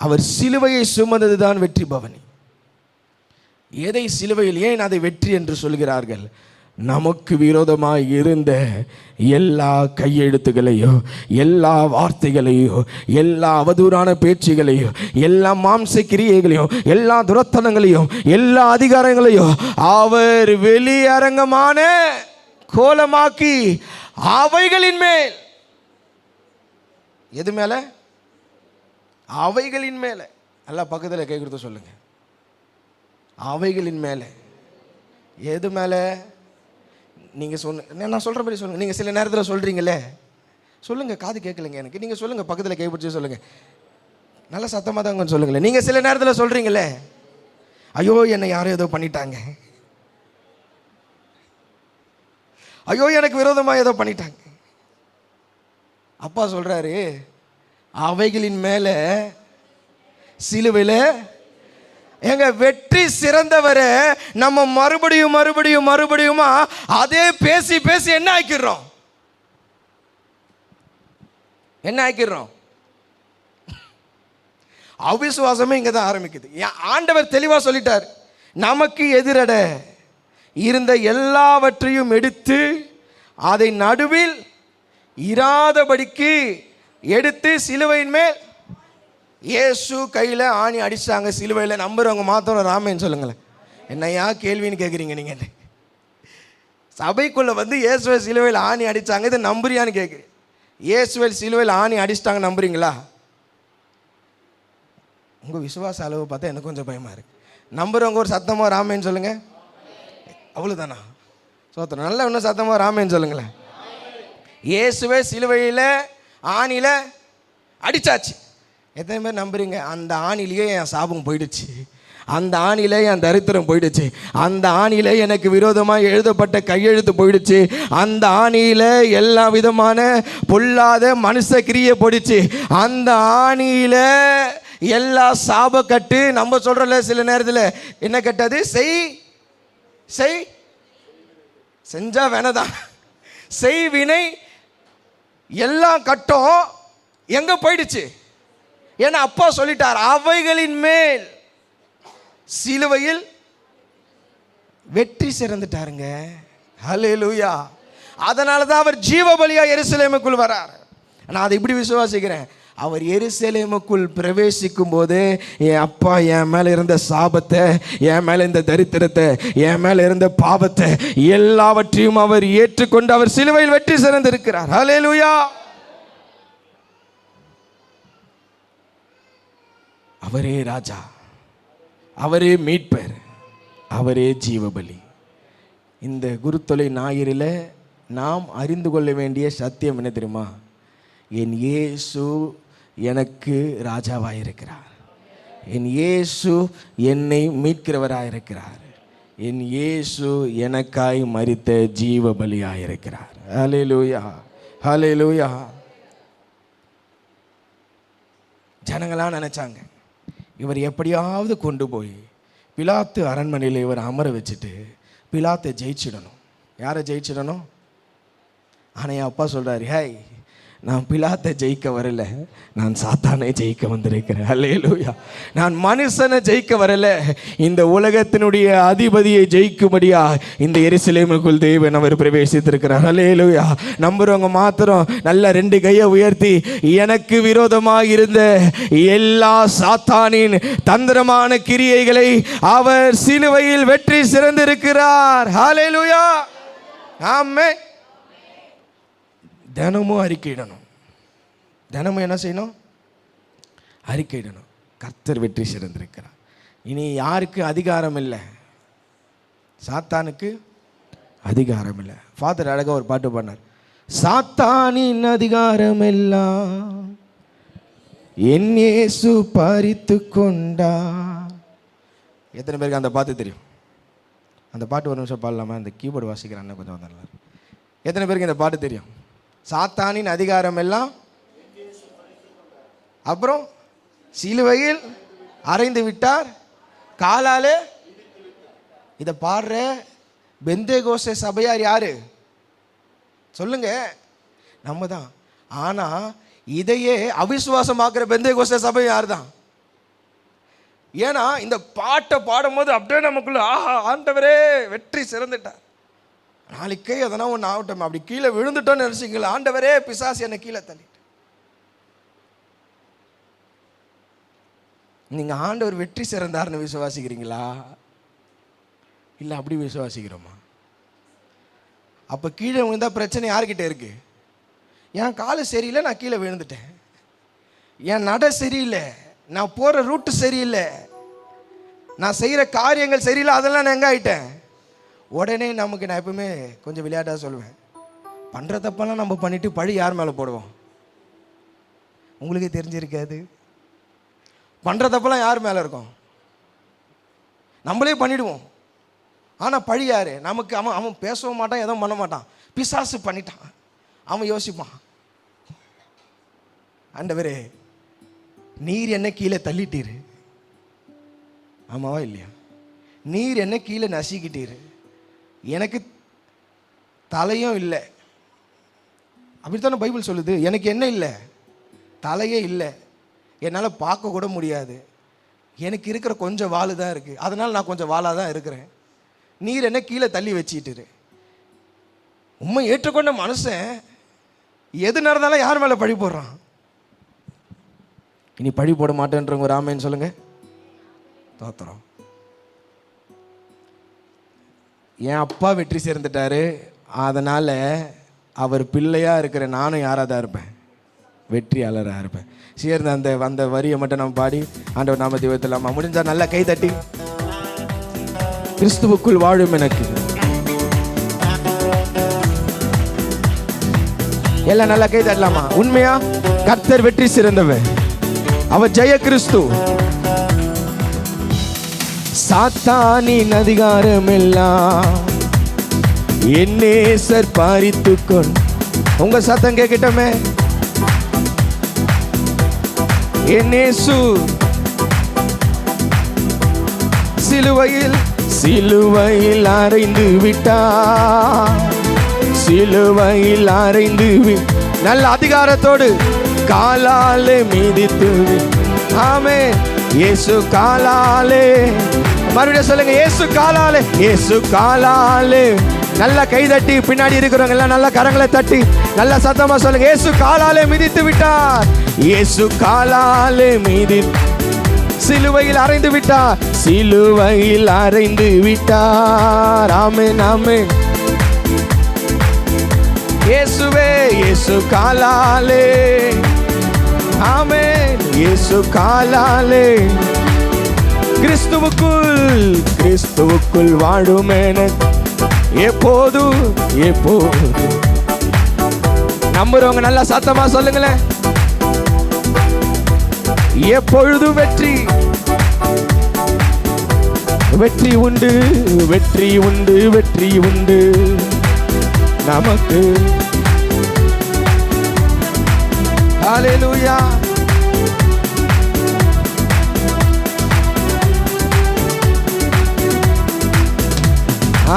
Speaker 1: அவர் சிலுவையை சுமந்ததுதான் வெற்றி பவனி. எதை சிலுவையில் ஏன் அதை வெற்றி என்று சொல்கிறார்கள்? நமக்கு விரோதமாய் இருந்த எல்லா கையெழுத்துகளையோ, எல்லா வார்த்தைகளையோ, எல்லா அவதூறான பேச்சுகளையோ, எல்லா மாம்ச கிரியைகளையும், எல்லா துரத்தனங்களையும், எல்லா அதிகாரங்களையும் அவர் வெளியரங்கமான கோலமாக்கி அவைகளின் மேல், எது மேல? அவைகளின் மேல. நல்லா பக்கத்தில் கை கொடுத்து சொல்லுங்க. அவைகளின் மேல. எது மேல? நீங்கள் நான் சொல்கிற மாதிரி சொல்லுங்கள். நீங்கள் சில நேரத்தில் சொல்கிறீங்களே, சொல்லுங்கள், காது கேட்கலைங்க எனக்கு. நீங்கள் சொல்லுங்கள், பக்கத்தில் கைப்பிடிச்சி சொல்லுங்கள், நல்ல சத்தமாக தான் கொஞ்சம் சொல்லுங்களேன். நீங்கள் சில நேரத்தில் சொல்கிறீங்களே, ஐயோ என்னை யாரும் ஏதோ பண்ணிட்டாங்க, ஐயோ எனக்கு விரோதமாக ஏதோ பண்ணிட்டாங்க. அப்பா சொல்கிறாரு, அவைகளின் மேலே சிலுவையில் எங்க வெற்றி சிறந்தவரை நம்ம மறுபடியும் மறுபடியும் மறுபடியுமா அதே பேசி பேசி என்ன ஆக்கிடுறோம்? என்ன ஆக்கிடுறோம்? அவிசுவாசமே இங்கே தான் ஆரம்பிக்குது. ஆண்டவர் தெளிவாக சொல்லிட்டார், நமக்கு எதிரட இருந்த எல்லாவற்றையும் எடுத்து அதை நடுவில் இராதபடிக்கு எடுத்து சிலுவையின் மேல் இயேசு கையில் ஆணி அடிச்சாங்க. சிலுவையில் நம்புறவங்க மாத்திரம் ராமேன்னு சொல்லுங்களேன். என்னையா கேள்வின்னு கேட்குறீங்க நீங்கள்? சபைக்குள்ளே வந்து இயேசுவை சிலுவையில் ஆணி அடித்தாங்க, இதை நம்புறியான்னு கேட்குறேன். இயேசுவை சிலுவையில் ஆணி அடிச்சிட்டாங்க, நம்புறீங்களா? உங்கள் விசுவாச அளவு பார்த்தா எனக்கு கொஞ்சம் பயமாக இருக்குது. நம்புறவங்க ஒரு சத்தமாக ராமேன்னு சொல்லுங்கள். அவ்வளோதானா? சோத்திரம். நல்லா இன்னும் சத்தமாக ராமேன்னு சொல்லுங்களேன். இயேசுவை சிலுவையில் ஆணியில் அடித்தாச்சு. எத்தனை பேர் நம்புறீங்க? அந்த ஆணிலேயே என் சாபம் போயிடுச்சு, அந்த ஆணிலே என் தரித்திரம் போயிடுச்சு, அந்த ஆணியில் எனக்கு விரோதமாக எழுதப்பட்ட கையெழுத்து போயிடுச்சு, அந்த ஆணியில் எல்லா விதமான பொல்லாத மனுஷ கிரியை போயிடுச்சு, அந்த ஆணியில் எல்லா சாப கட்டு. நம்ம சொல்கிறோம்ல சில நேரத்தில், என்ன கட்டாது? செஞ்சா வேணதான் செய் வினை எல்லா கட்டும் எங்கே போயிடுச்சு? ஏன்னா அப்பா சொல்லிட்டார், அவைகளின் மேல் சிலுவையில் வெற்றி சிறந்துட்டாருங்க. ஹல்லேலூயா. அதனால தான் அவர் ஜீவபலியா எருசலேமுக்குள் வரார். நான் அதை இப்படி விசுவாசிக்கிறேன், அவர் எருசலேமுக்குள் பிரவேசிக்கும் போது என் அப்பா என் மேலே இருந்த சாபத்தை, என் மேலே இருந்த தரித்திரத்தை, என் மேலே இருந்த பாவத்தை எல்லாவற்றையும் அவர் ஏற்றுக்கொண்டு அவர் சிலுவையில் வெற்றி சிறந்திருக்கிறார். ஹல்லேலூயா. அவரே ராஜா, அவரே மீட்பர், அவரே ஜீவபலி. இந்த குருத்தொலை ஞாயிறில் நாம் அறிந்து கொள்ள வேண்டிய சத்தியம் என்ன தெரியுமா? என் இயேசு எனக்கு ராஜாவாயிருக்கிறார், என் இயேசு என்னை மீட்கிறவராயிருக்கிறார், என் இயேசு எனக்காய் மரித்த ஜீவபலியாயிருக்கிறார். ஹல்லேலூயா, ஹல்லேலூயா. ஜனங்களாம் நினச்சாங்க, இவர் எப்படியாவது கொண்டு போய் பிலாத்து அரண்மனையில் இவர் அமர வச்சுட்டு பிலாத்தை ஜெயிச்சிடணும். யாரை ஜெயிச்சிடணும்? ஆனால் என் அப்பா சொல்கிறார், ஹேய், நான் பிலாத்தை ஜெயிக்க வரல, நான் சாத்தானை ஜெயிக்க வந்திருக்கிறேன். அல்லேலூயா. நான் மனுஷனை ஜெயிக்க வரல, இந்த உலகத்தினுடைய அதிபதியை ஜெயிக்கும்படியா இந்த எருசலேமுக்குள் தேவன் அவர் பிரவேசித்திருக்கிறார். அல்லேலூயா. நம்புறவங்க மாத்திரம் நல்ல ரெண்டு கையை உயர்த்தி, எனக்கு விரோதமாக இருந்த எல்லா சாத்தானின் தந்திரமான கிரியைகளை அவர் சிலுவையில் வெற்றி சிறந்திருக்கிறார். அல்லேலூயா. ஆமென். தினமும் அறிக்கையிடணும். தினமும் என்ன செய்யணும்? அறிக்கையிடணும். கர்த்தர் வெற்றி சிறந்திருக்கிறார். இனி யாருக்கு அதிகாரம் இல்லை? சாத்தானுக்கு அதிகாரம் இல்லை. ஃபாதர் அழகாக ஒரு பாட்டு பாடினார், சாத்தானின் அதிகாரம் எல்லாம் என் இயேசு பறித்து கொண்டா. எத்தனை பேருக்கு அந்த பாட்டு தெரியும்? அந்த பாட்டு ஒரு நிமிஷம் பாடலாமா? அந்த கீபோர்டு வாசிக்கிறான்னு கொஞ்சம் வந்துடலாம். எத்தனை பேருக்கு இந்த பாட்டு தெரியும்? சாத்தானின் அதிகாரம் எல்லாம், அப்புறம் சிலுவையில் அறைந்து விட்டார், காலாலே. இதை பாடுற பெந்தேகோஸ்தே சபையார் யாரு சொல்லுங்க? நம்ம தான். ஆனா இதையே அவிசுவாசமாக்குற பெந்தேகோஸ்தே சபை யார் தான்? ஏன்னா இந்த பாட்டை பாடும்போது அப்படியே நமக்குள்ள ஆஹா ஆண்டவரே வெற்றி சிறந்துட்டார், நாளைக்கே எதனா ஒன்று ஆகட்டும், அப்படி கீழே விழுந்துட்டோன்னு நினைச்சிங்களா, ஆண்டவரே பிசாசு என்னை கீழே தள்ளிட்டு. நீங்க ஆண்டவர் வெற்றி சிறந்தார்னு விசுவாசிக்கிறீங்களா? இல்லை அப்படி விசுவாசிக்கிறோமா? அப்போ கீழே விழுந்தா பிரச்சனை யார்கிட்ட இருக்கு? என் காலு சரியில்லை, நான் கீழே விழுந்துட்டேன். என் நட சரியில்லை, நான் போகிற ரூட்டு சரியில்லை, நான் செய்கிற காரியங்கள் சரியில்லை, அதெல்லாம் நான் எங்கே ஆயிட்டேன்? உடனே நமக்கு, நான் எப்பவுமே கொஞ்சம் விளையாட்டாக சொல்லுவேன், பண்ணுற தப்பெல்லாம் நம்ம பண்ணிட்டு பழி யார் மேலே போடுவோம்? உங்களுக்கே தெரிஞ்சிருக்காது. பண்ணுற தப்பெல்லாம் யார் மேலே இருக்கும்? நம்மளே பண்ணிடுவோம். ஆனால் பழி யார் நமக்கு? அவன் பேசவும் மாட்டான், எதுவும் பண்ண மாட்டான், பிசாசு பண்ணிட்டான். அவன் யோசிப்பான், ஆண்டவரே நீர் என்ன கீழே தள்ளிட்டீரு. ஆமாவா இல்லையா? நீர் என்ன கீழே நசிக்கிட்டீரு, எனக்கு தலையும் இல்லை. அப்படித்தானே பைபிள் சொல்லுது. எனக்கு என்ன இல்லை? தலையே இல்லை, என்னால் பார்க்க கூட முடியாது, எனக்கு இருக்கிற கொஞ்சம் வாழு தான் இருக்குது, அதனால் நான் கொஞ்சம் வாழாக தான் இருக்கிறேன். நீர் என்ன கீழே தள்ளி வச்சிட்டு. உண்மை ஏற்றுக்கொண்ட மனுஷன் எது நடந்தாலும் யார் மேலே பழி போடுறான்? இனி பழி போட மாட்டேன்றவங்க ஒரு ஆமேன்னு சொல்லுங்க. தோத்துறோம். என் அப்பா வெற்றி சேர்ந்துட்டாரு, அதனால் அவர் பிள்ளையாக இருக்கிற நானும் யாராக தான் இருப்பேன்? வெற்றியாளராக இருப்பேன். சேர்ந்து அந்த வரியை மட்டும் நம்ம பாடி ஆண்டவர் நாம தெய்வத்தில்லாமா முடிஞ்சா நல்லா கை தட்டி, கிறிஸ்துவுக்குள் வாழும் எனக்கு. எல்லாம் நல்லா கை தட்டலாமா? உண்மையா கர்த்தர் வெற்றி சிறந்தவர், அவர் ஜெய கிறிஸ்து. சாத்தானின் அதிகாரம் எல்லாம் என் நேசர் பறித்து கொண்டு. உங்க சத்தம் கேட்கட்டுமே. என் இயேசு சிலுவையில் அறைந்து விட்டார், சிலுவையில் அறைந்து நல்ல அதிகாரத்தோடு காலாலே மிதித்து. ஆமென். இயேசு காலாலே, மறுபடியும் சொல்லுங்க, இயேசு காலாலே, இயேசு காலாலே. நல்லா கை தட்டி, பின்னாடி இருக்கிறவங்க எல்லாம் நல்லா கரங்களை தட்டி நல்லா சத்தமா சொல்லுங்க, இயேசு காலாலே மிதித்து விட்டார், இயேசு காலாலே மிதித்து. சிலுவையில் அறைந்து விட்டார், சிலுவையில் அறைந்து விட்டார். ஆமென் ஆமென். இயேசுவே இயேசு காலாலே. ஆமென். இயேசு காலாலே. கிறிஸ்துவுக்குள் வாழும் எனக்கு எப்போது எப்போது. நம்புறவங்க நல்லா சத்தமா சொல்லுங்களேன், எப்பொழுது வெற்றி வெற்றி உண்டு, வெற்றி உண்டு, வெற்றி உண்டு நமக்கு. ஹல்லேலூயா.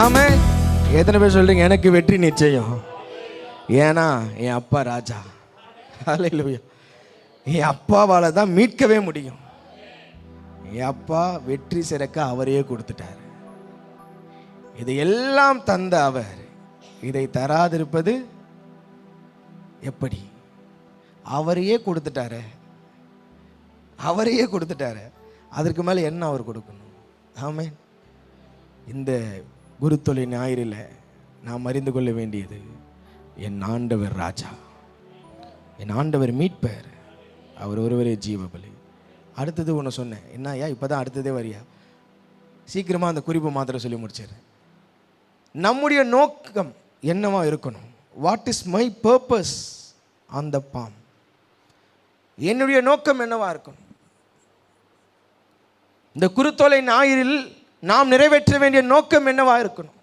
Speaker 1: ஆமென். எத்தனை பேர் சொல்றீங்க எனக்கு வெற்றி நிச்சயம்? ஏன்னா என் அப்பா ராஜா. ஹல்லேலூயா. என் அப்பாவால தான் மீட்கவே முடியும். என் அப்பா வெற்றி சிறக்க அவரையே கொடுத்துட்டார். இதையெல்லாம் தந்த அவர் இதை தராதிருப்பது எப்படி? அவரையே கொடுத்துட்டாரு, அவரையே கொடுத்துட்டாரு. அதற்கு மேலே என்ன அவர் கொடுக்கணும்? ஆமென். இந்த குருத்தொலை ஞாயிறில் நாம் அறிந்து கொள்ள வேண்டியது, என் ஆண்டவர் ராஜா, என் ஆண்டவர் மீட்பர், அவர் ஒருவரே ஜீவபலி. அடுத்தது ஒன்று சொன்னேன், என்ன ஐயா இப்போ தான் அடுத்ததே வரியா? சீக்கிரமாக அந்த குறிப்பு மாத்திரம் சொல்லி முடிச்சிடுறேன். நம்முடைய நோக்கம் என்னவா இருக்கணும்?
Speaker 2: What is my purpose on the palm? என்னுடைய நோக்கம் என்னவா இருக்கும்? இந்த குருத்தோலை ஞாயிறில் நாம் நிறைவேற்ற வேண்டிய நோக்கம் என்னவா இருக்கணும்?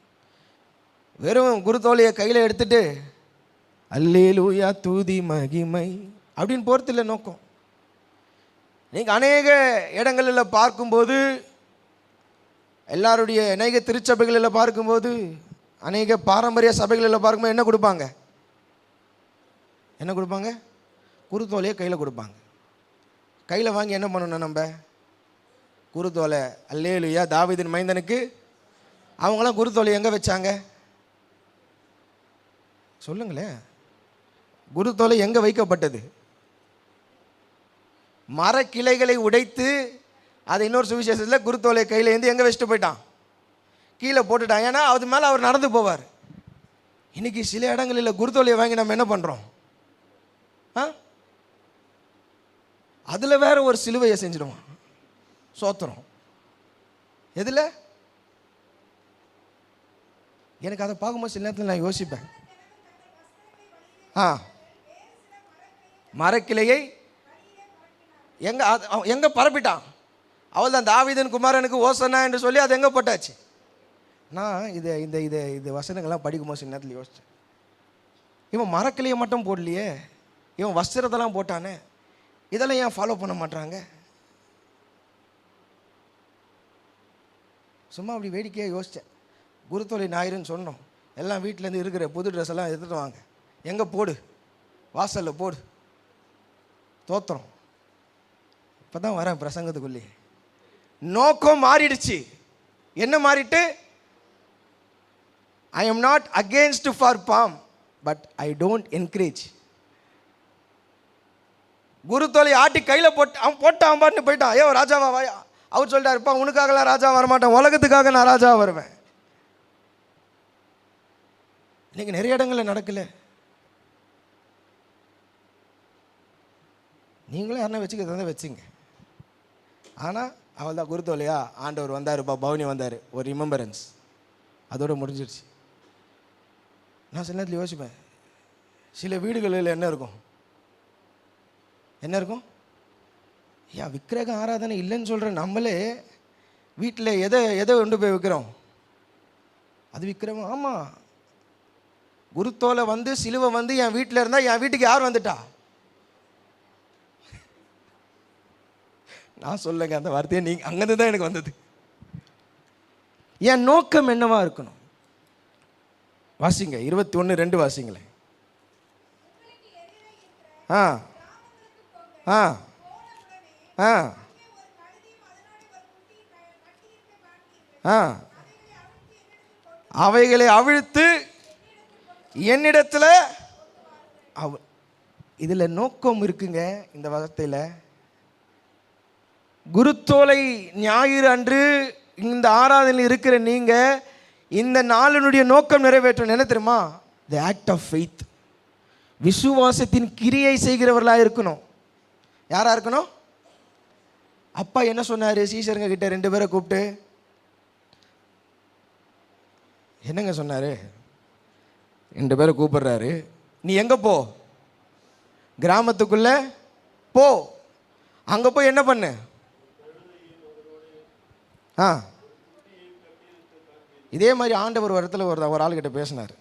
Speaker 2: வெறும் குருத்தோலையை கையில் எடுத்துட்டு அல்லேலூயா தூதி மகிமை அப்படின்னு போகிறது இல்லை நோக்கம். நீங்கள் அநேக இடங்களில் பார்க்கும்போது, எல்லாருடைய அநேக திருச்சபைகளில் பார்க்கும்போது, அநேக பாரம்பரிய சபைகளில் பார்க்கும்போது என்ன கொடுப்பாங்க? என்ன கொடுப்பாங்க? குருத்தோலையை கையில் கொடுப்பாங்க. கையில் வாங்கி என்ன பண்ணணும்? நம்ம குருத்தோலை அல்லேலூயா தாவீதின் மைந்தனுக்கு. அவங்களாம் குருத்தோலை எங்கே வச்சாங்க சொல்லுங்களேன்? குருத்தோலை எங்கே வைக்கப்பட்டது? மரக்கிளைகளை உடைத்து அதை இன்னொரு சுவிசேஷத்தில் குருத்தோலை கையில் ஏந்தி எங்கே வச்சுட்டு போயிட்டான்? கீழே போட்டுட்டான். ஏன்னா அது மேலே அவர் நடந்து போவார். இன்றைக்கி சில இடங்களில் குருத்தோலையை வாங்கி நம்ம என்ன பண்ணுறோம்? அதில் வேற ஒரு சிலுவையை செஞ்சிடுவான். சோத்திரம். எதில்? எனக்கு அதை பார்க்கும்போது சில நேரத்தில் நான் யோசிப்பேன், மரக்கிளையை எங்கே பரப்பிட்டான்? அவள் தான் தாவீதின் குமாரனுக்கு ஓசனா என்று சொல்லி அது எங்கே போட்டாச்சு? நான் இது வசனங்கள்லாம் படிக்கும்போது சில நேரத்தில் யோசித்தேன், இவன் மரக்கிளையை மட்டும் போடலையே, இவன் வஸ்திரத்தெல்லாம் போட்டானே, இதெல்லாம் ஏன் ஃபாலோ பண்ண மாட்டாங்க? சும்மா அப்படி வேடிக்கையாக யோசித்தேன். குருத்தோலை ஞாயிறுன்னு சொன்னோம், எல்லாம் வீட்டிலேருந்து இருக்கிற புது ட்ரெஸ் எல்லாம் எடுத்துகிட்டு வாங்க, எங்கே போடு, வாசலில் போடு, தோத்திரம். இப்போ தான் வரேன் பிரசங்கத்துக்குள்ளே. நோக்கம் மாறிடுச்சு. என்ன மாறிட்டு? I am not against for palm, but I don't encourage. குருத்தோலை ஆட்டி கையில் அவன் போட்டான் பாட்டுன்னு போயிட்டான். ஏன் ராஜாவா வாயா? அவர் சொல்லிட்டாருப்பா, உனக்காகலாம் ராஜா வரமாட்டேன், உலகத்துக்காக நான் ராஜா வருவேன். இன்னைக்கு நிறைய இடங்களில் நடக்கல. நீங்களும் யாருன்னா வச்சுக்கிறத வச்சுங்க. ஆனால் அவள் தான் குருத்தோலையா, ஆண்டவர் வந்தாருப்பா, பவுனி வந்தார், ஒரு ரிமெம்பரன்ஸ், அதோடு முடிஞ்சிடுச்சு. நான் சில நேரத்தில் யோசிப்பேன், சில வீடுகளில் என்ன இருக்கும்? என்ன இருக்கும்? ஏன் விக்கிரக ஆராதனை இல்லைன்னு சொல்கிற நம்மளே வீட்டில் எதை கொண்டு போய் வைக்கிறோம்? அது விக்கிரகம். ஆமாம், குருத்தோலை வந்து சிலுவை வந்து என் வீட்டில் இருந்தால் என் வீட்டுக்கு யார் வந்துட்டா? நான் சொல்லுங்க அந்த வார்த்தையை, நீங்கள் அங்கேருந்து தான் எனக்கு வந்தது. என் நோக்கம் என்னவா இருக்கணும்? வாசிங்க 21:2 வாசிங்களேன். ஆ ஆ ஆ ஆ அவைகளை அவிழ்த்து என்னிடத்தில் இதில் நோக்கம் இருக்குங்க. இந்த வார்த்தையில் குருத்தோலை ஞாயிறு அன்று இந்த ஆராதனையில் இருக்கிற நீங்கள் இந்த நாளினுடைய நோக்கம் நிறைவேற்றணும். என்ன தெரியுமா? The act of faith. விசுவாசத்தின் கிரியை செய்கிறவர்களாக இருக்கணும். யாராக இருக்கணும்? அப்பா என்ன சொன்னார் சீஷருங்க கிட்ட 2 பேரை கூப்பிட்டு? என்னங்க சொன்னார்? 2 பேரை கூப்பிடுறாரு, நீ எங்கே போ, கிராமத்துக்குள்ளே போ, அங்கே போய் என்ன பண்ணு? இதே மாதிரி ஆண்டவர் ஒரு இடத்துல ஒரு ஆளுக்கிட்ட பேசினார்.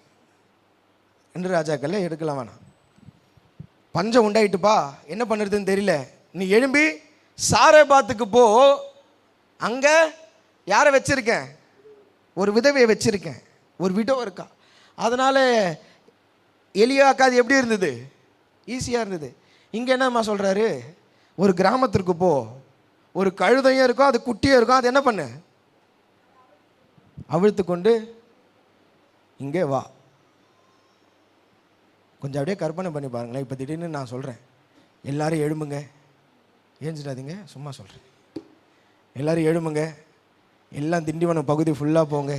Speaker 2: 2 ராஜாக்கள் எடுக்கலாம் வேணாம், பஞ்சம் உண்டாயிட்டுப்பா, என்ன பண்ணுறதுன்னு தெரியல, நீ எழும்பி சாரேபாத்துக்கு போ, அங்கே யாரை வச்சுருக்கேன்? ஒரு விதவையை வச்சுருக்கேன், ஒரு விடோ இருக்கா. அதனால் எலியாக்கா அது எப்படி இருந்தது? ஈஸியாக இருந்தது. இங்கே என்னம்மா சொல்கிறாரு? ஒரு கிராமத்திற்கு போ, ஒரு கழுதையும் இருக்கும், அது குட்டியும் இருக்கும், அது என்ன பண்ணு? அவிழ்த்து கொண்டு இங்கே வா. கொஞ்சம் அப்படியே கற்பனை பண்ணி பாருங்களேன். இப்போ திடீர்னு நான் சொல்கிறேன், எல்லோரும் எழும்புங்க, ஏஞ்சிடாதீங்க, சும்மா சொல்கிறேன், எல்லோரும் எழும்புங்க, எல்லாம் திண்டிவனம் பகுதி ஃபுல்லாக போங்க,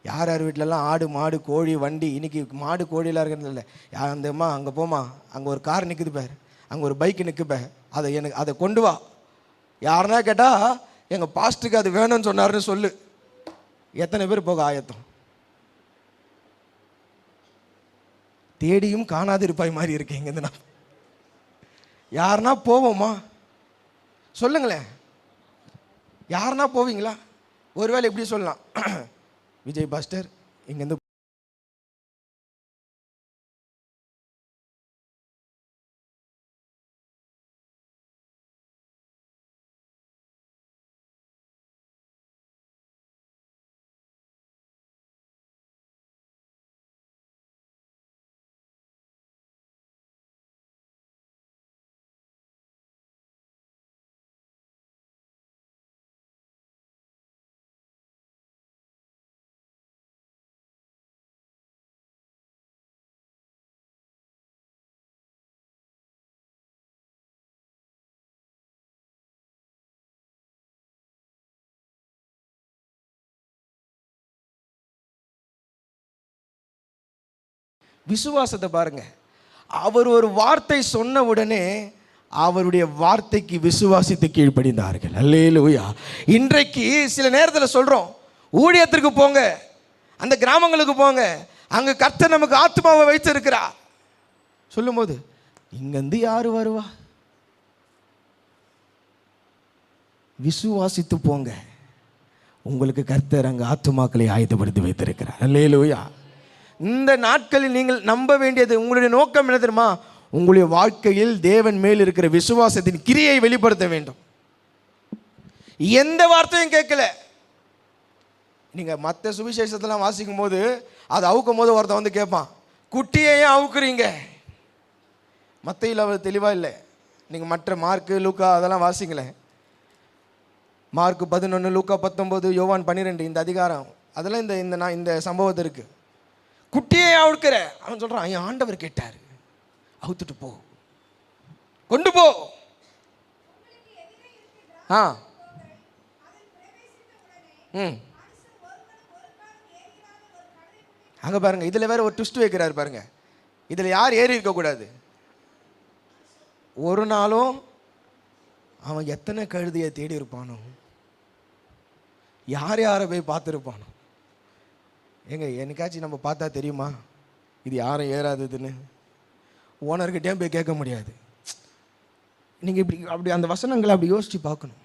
Speaker 2: யார் யார் வீட்டிலலாம் ஆடு மாடு கோழி வண்டி, இன்றைக்கி மாடு கோழியெலாம் இருக்கிறது இல்லை, அந்தம்மா அங்கே போமா, அங்கே ஒரு கார் நிற்குது பார், அங்கே ஒரு பைக்கு நிற்குப்ப, அதை கொண்டு வா. யாருன்னா கேட்டால் எங்கள் பாஸ்ட்டுக்கு அது வேணும்னு சொன்னார்னு சொல்லு. எத்தனை பேர் போக ஆயத்தம்? தேடியும் காணாதிருப்பாய் மாதிரி இருக்கு இங்கேருந்து. நான் யாருன்னா போவோமா சொல்லுங்களேன்? யாருன்னா போவீங்களா? ஒருவேளை எப்படி சொல்லலாம், விஜய் பாஸ்டர் இங்கேருந்து விசுவாசத்தை பாருங்க. அவர் ஒரு வார்த்தை சொன்ன உடனே அவருடைய வார்த்தைக்கு விசுவாசித்து கீழ்ப்படிந்தார்கள். அல்லேலூயா. இன்றைக்கு சில நேரத்தில் சொல்றோம், ஊழியத்திற்கு போங்க, அந்த கிராமங்களுக்கு போங்க, அங்க கர்த்தர் நமக்கு ஆத்மாவை வைத்திருக்கிறா சொல்லும்போது இங்கிருந்து யாரு வருவா? விசுவாசித்து போங்க, உங்களுக்கு கர்த்தர் அங்க ஆத்துமாக்களை ஆயத்தப்படுத்தி வைத்திருக்கிறார். அல்லேலூயா. இந்த நாட்களில் நீங்கள் நம்ப வேண்டியது, உங்களுடைய நோக்கம் என்ன தெரியுமா? உங்களுடைய வாழ்க்கையில் தேவன் மேல் இருக்கிற விசுவாசத்தின் கிரியை வெளிப்படுத்த வேண்டும். எந்த வார்த்தையும் கேட்கல. நீங்க மற்ற சுவிசேஷத்தெல்லாம் வாசிக்கும் போது அதை அவுக்கும் போது ஒருத்தன் வந்து கேட்பான், குட்டியை ஏன் அவுக்குறீங்க? மத்தையில் அவர் தெளிவா இல்லை. நீங்க மற்ற மார்க்கு லூக்கா அதெல்லாம் வாசிங்களேன். மார்க்கு 11, லூக்கா 19, யோவான் 12 இந்த அதிகாரம் அதெல்லாம் இந்த சம்பவத்தை இருக்கு. குட்டியை அவுக்கிற அவன் சொல்றான், என் ஆண்டவர் கேட்டார், அவுத்துட்டு போ, கொண்டு போ. அங்க பாருங்க, இதுல வேற ஒரு ட்விஸ்ட் வைக்கிறாரு பாருங்க. இதுல யார் ஏறி இருக்க கூடாது? ஒரு நாளும் அவன் எத்தனை கழுதையை தேடி இருப்பானோ, யாரை போய் பார்த்துருப்பானோ. ஏங்க என்னைக்காச்சும் நம்ம பார்த்தா தெரியுமா இது யாரும் ஏறாததுன்னு? ஓனர்கிட்டேயும் போய் கேட்க முடியாது. நீங்கள் அப்படி அந்த வசனங்களை அப்படி யோசித்து பார்க்கணும்.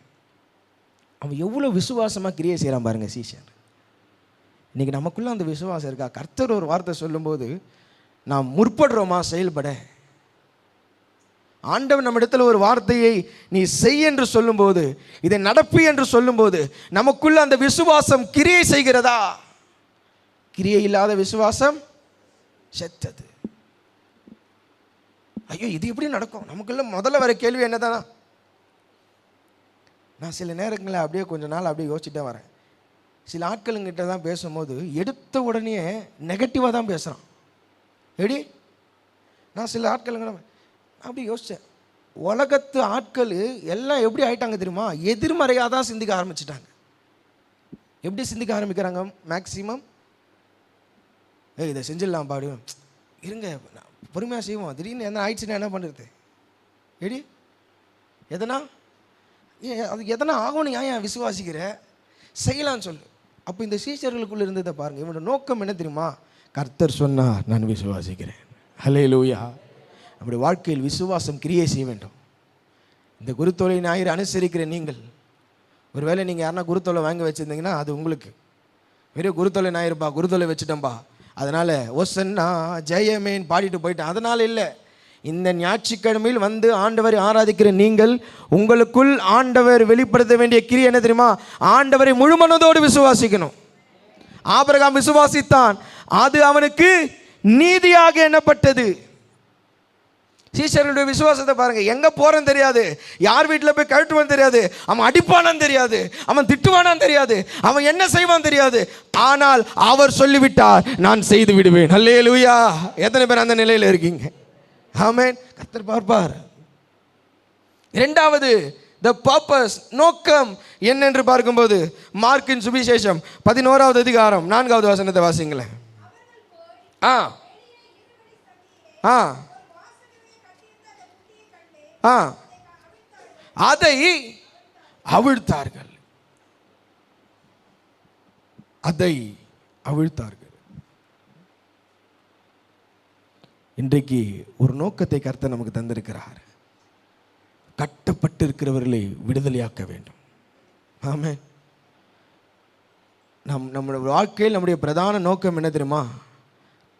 Speaker 2: அவன் எவ்வளோ விசுவாசமாக கிரியை செய்கிறான் பாருங்க சீஷன். இன்றைக்கி நமக்குள்ளே அந்த விசுவாசம் இருக்கா? கர்த்தர் ஒரு வார்த்தை சொல்லும்போது நாம் முற்படுறோமா செயல்பட? ஆண்டவன் நம்ம இடத்துல ஒரு வார்த்தையை நீ செய் என்று சொல்லும்போது, இதை நடப்பு என்று சொல்லும்போது நமக்குள்ள அந்த விசுவாசம் கிரியை செய்கிறதா? கிரியை இல்லாத விசுவாசம் செத்தது. ஐயோ இது எப்படி நடக்கும்? நமக்குள்ள முதல்ல வர கேள்வி என்னதானா? நான் சில நேரங்களில் அப்படியே கொஞ்ச நாள் அப்படியே யோசிச்சுட்டே வரேன். சில ஆட்களுங்கிட்ட தான் பேசும்போது எடுத்த உடனே நெகட்டிவாக தான் பேசுகிறான். எப்படி? நான் சில ஆட்களுங்க அப்படி யோசித்தேன், உலகத்து ஆட்கள் எல்லாம் எப்படி ஆயிட்டாங்க தெரியுமா? எதிர்மறையாக தான் சிந்திக்க ஆரம்பிச்சிட்டாங்க. எப்படி சிந்திக்க ஆரம்பிக்கிறாங்க? மேக்சிமம் இதை செஞ்சிடலாம் பாடு, இருங்க பொறுமையாக செய்வோம், திடீர்னு என்ன ஆயிடுச்சுன்னா என்ன பண்ணுறது? எடி எதனா அது எதனா ஆகும்னு ஏன் விசுவாசிக்கிற? செய்யலான்னு சொல்லு. அப்போ இந்த சீஷர்களுக்குள்ளே இருந்ததை பாருங்கள். இவனோட நோக்கம் என்ன தெரியுமா? கர்த்தர் சொன்னார், நான் விசுவாசிக்கிறேன். ஹல்லேலூயா. நம்முடைய வாழ்க்கையில் விசுவாசம் கிரியை செய்ய வேண்டும். இந்த குருத்தோலை ஞாயிறு அனுசரிக்கிற நீங்கள், ஒருவேளை நீங்கள் யாருன்னா குருத்தோலை வாங்கி வச்சுருந்தீங்கன்னா அது உங்களுக்கு. வெறும் குருத்தோலை ஞாயிறுப்பா, குருத்தோலை வச்சுட்டேன்ப்பா, அதனால் ஒசன்னா ஜெயமேன் பாடிட்டு போயிட்டேன், அதனால் இல்லை. இந்த ஞாயிற்றுக்கிழமையில் வந்து ஆண்டவரை ஆராதிக்கிற நீங்கள், உங்களுக்குள் ஆண்டவர் வெளிப்படுத்த வேண்டிய கிரியை என்ன தெரியுமா? ஆண்டவரை முழு மனதோடு விசுவாசிக்கணும். ஆபிரகாம் விசுவாசித்தான், அது அவனுக்கு நீதியாக எண்ணப்பட்டது. சீஷர்களுடைய விசுவாசத்தை பாருங்க. எங்க போறன்னு தெரியாது, யார் வீட்டில் போய் கழட்டுவான்னு தெரியாது, அவன் அடிப்பானான்னு தெரியாது, அவன் திட்டுவானான்னு தெரியாது, அவன் என்ன செய்வான் தெரியாது. ஆனால் அவர் சொல்லிவிட்டார், நான் செய்து விடுவேன். ஹல்லேலூயா. எத்தனை பேர் அந்த நிலையில் இருக்கீங்க? ஆமென். கர்த்தர் பார்ப்பார். இரண்டாவது, the purpose, நோக்கம் என்னென்று பார்க்கும்போது மார்க்கின் சுவிசேஷம் 11வது அதிகாரம் 4வது வசனத்தை வாசிங்களேன். அதை அவிழ்த்தார்கள். அதை அவிழ்த்தார்கள். இன்றைக்கு ஒரு நோக்கத்தை கர்த்தர் நமக்கு தந்திருக்கிறார். கட்டப்பட்டு இருக்கிறவர்களை விடுதலையாக்க வேண்டும். ஆமென். நம்முடைய வாழ்க்கையில் நம்முடைய பிரதான நோக்கம் என்ன தெரியுமா?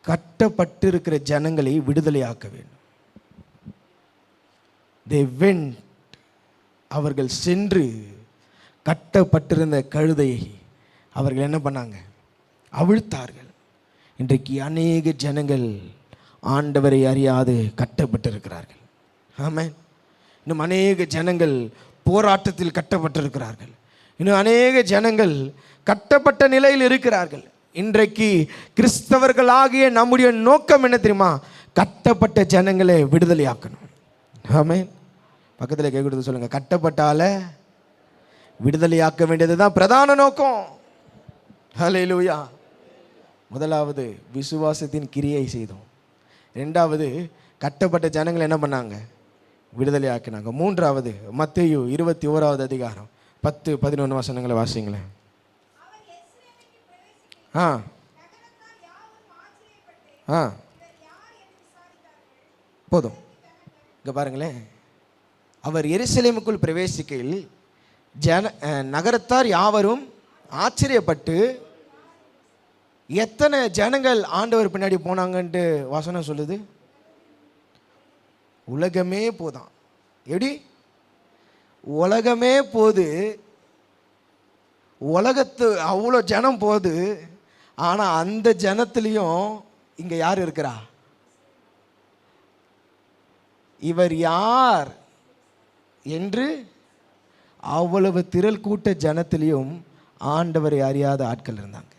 Speaker 2: கட்டப்பட்டு இருக்கிற ஜனங்களை விடுதலையாக்க வேண்டும். They went, அவர்கள் சென்று கட்டப்பட்டிருந்த கழுதையை அவர்கள் என்ன பண்ணாங்க? அவிழ்த்தார்கள். இன்றைக்கு அநேக ஜனங்கள் ஆண்டவரை அறியாது கட்டப்பட்டிருக்கிறார்கள். ஆமென். இன்னும் அநேக ஜனங்கள் போராட்டத்தில் கட்டப்பட்டிருக்கிறார்கள். இன்னும் அநேக ஜனங்கள் கட்டப்பட்ட நிலையில் இருக்கிறார்கள். இன்றைக்கு கிறிஸ்தவர்களாகிய நம்முடைய நோக்கம் என்ன தெரியுமா? கட்டப்பட்ட ஜனங்களை விடுதலையாக்கணும். ஆமென். பக்கத்தில் கை கொடுத்து சொல்லுங்க, கட்டப்பட்டால விடுதலையாக்க வேண்டியது தான் பிரதான நோக்கம். ஹல்லேலூயா. முதலாவது விசுவாசத்தின் கிரியை செய்தோம். ரெண்டாவது கட்டப்பட்ட ஜனங்களை என்ன பண்ணாங்க? விடுதலையாக்கினாங்க. மூன்றாவது மத்தேயு 21வது அதிகாரம் 10-11 வசனங்களை வாசிங்களேன். ஆ ஆ போதும். இங்கே பாருங்களேன், அவர் எருசலேமுக்குள் பிரவேசிக்கையில் நகரத்தார் யாவரும் ஆச்சரியப்பட்டு, எத்தனை ஜனங்கள் ஆண்டவர் பின்னாடி போனாங்கன்ட்டு வசனம் சொல்லுது? உலகமே போதான். எப்படி? உலகமே போது, உலகத்து அவ்வளோ ஜனம் போகுது. ஆனால் அந்த ஜனத்துலேயும் இங்கே யார் இருக்கிறா? இவர் யார் என்று அவ்வளவு திரள் கூட்ட ஜனத்திலையும் ஆண்டவரை அறியாத ஆட்கள் இருந்தாங்க.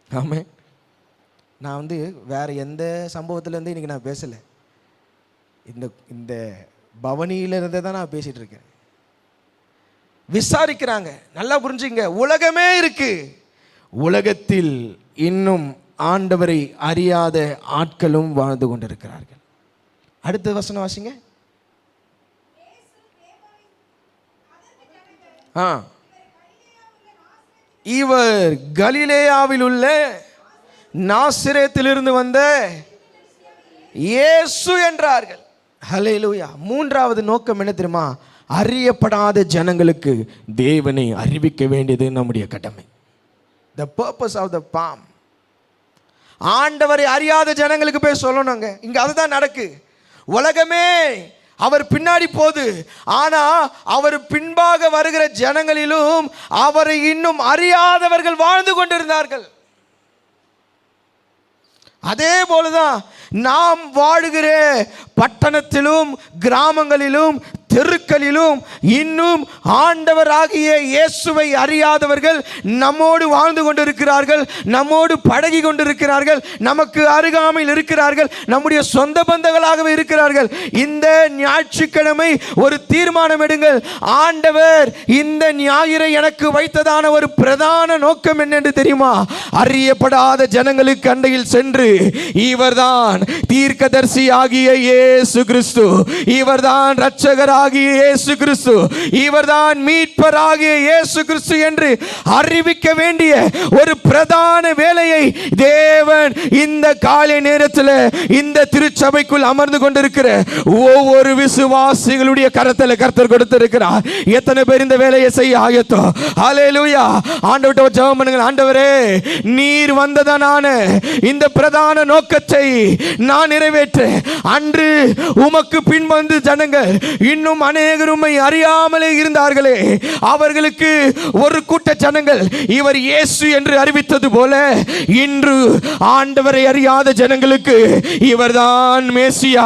Speaker 2: ஆமே. நான் வேற எந்த சம்பவத்திலேருந்து இன்னைக்கு நான் பேசலை. இந்த பவனியிலிருந்து தான் நான் பேசிட்டு இருக்கேன். விசாரிக்கிறாங்க. நல்லா புரிஞ்சுங்க, உலகமே இருக்கு. உலகத்தில் இன்னும் ஆண்டவரை அறியாத ஆட்களும் வாழ்ந்து கொண்டிருக்கிறார்கள். அடுத்த வசனம் வாசிங்க. இவர் கலிலேயாவில் உள்ள நாசரேத்திலிருந்து வந்த இயேசு என்றார்கள். ஹல்லேலூயா. மூன்றாவது நோக்கம் என்ன தெரியுமா? அறியப்படாத ஜனங்களுக்கு தேவனை அறிவிக்க வேண்டியது நம்முடைய கடமை. The purpose of the palm. ஆண்டவரை அறியாத ஜனங்களுக்கு போய் சொல்லணுங்க. இங்க அதுதான் நடக்கு. உலகமே அவர் பின்னாடி போகுது. ஆனா அவர் பின்பாக வருகிற ஜனங்களிலும் அவரை இன்னும் அறியாதவர்கள் வாழ்ந்து கொண்டிருந்தார்கள். அதே போலதான் நாம் வாழுகிற பட்டணத்திலும் கிராமங்களிலும் தெருக்களிலும் இன்னும் ஆண்டவராகிய இயேசுவை அறியாதவர்கள் நம்மோடு வாழ்ந்து கொண்டிருக்கிறார்கள், நம்மோடு பழகி கொண்டிருக்கிறார்கள், நமக்கு அருகாமையில் இருக்கிறார்கள், நம்முடைய சொந்த பந்தங்களாகவே இருக்கிறார்கள். இந்த ஞாயிற்றுக்கிழமை ஒரு தீர்மானம் எடுங்கள். ஆண்டவர் இந்த ஞாயிறை எனக்கு வைத்ததான ஒரு பிரதான நோக்கம் என்னென்று தெரியுமா? அறியப்படாத ஜனங்களுக்கு அண்டையில் சென்று இவர்தான் தீர்க்கதரிசி ஆகிய இயேசு கிறிஸ்து, இவர்தான் இரட்சகர் ஆகிய இயேசு கிறிஸ்து, இவர்தான் மீட்பர் ஆகிய இயேசு கிறிஸ்து என்று அறிவிக்க வேண்டிய ஒரு பிரதான வேலையை தேவன் இந்த காலை நேரத்தில் இந்த திருச்சபைக்குள் அமர்ந்து கொண்டிருக்கிற ஒவ்வொரு விசுவாசிகளுடைய கரத்தில் கர்த்தர் கொடுத்திருக்கிறார். எத்தனை பேர் இந்த வேலையை செய்ய ஆயத்தம்? ஹல்லேலூயா. ஆண்டவர்கிட்ட ஜெபம் பண்ணுங்க. ஆண்டவரே, நீர் வந்ததான இந்த பிரதான நோக்கத்தை நான் நிறைவேற்ற, அன்று உமக்கு பின்வந்து ஜனங்கள் இன்னும் அநேகர் உம்மை அறியாமலே இருந்தார்களே, அவர்களுக்கு ஒரு கூட்ட ஜனங்கள் இவர் இயேசு என்று அறிவித்தது போல இன்று ஆண்டவரை அறியாத ஜனங்களுக்கு இவர்தான் மேசியா,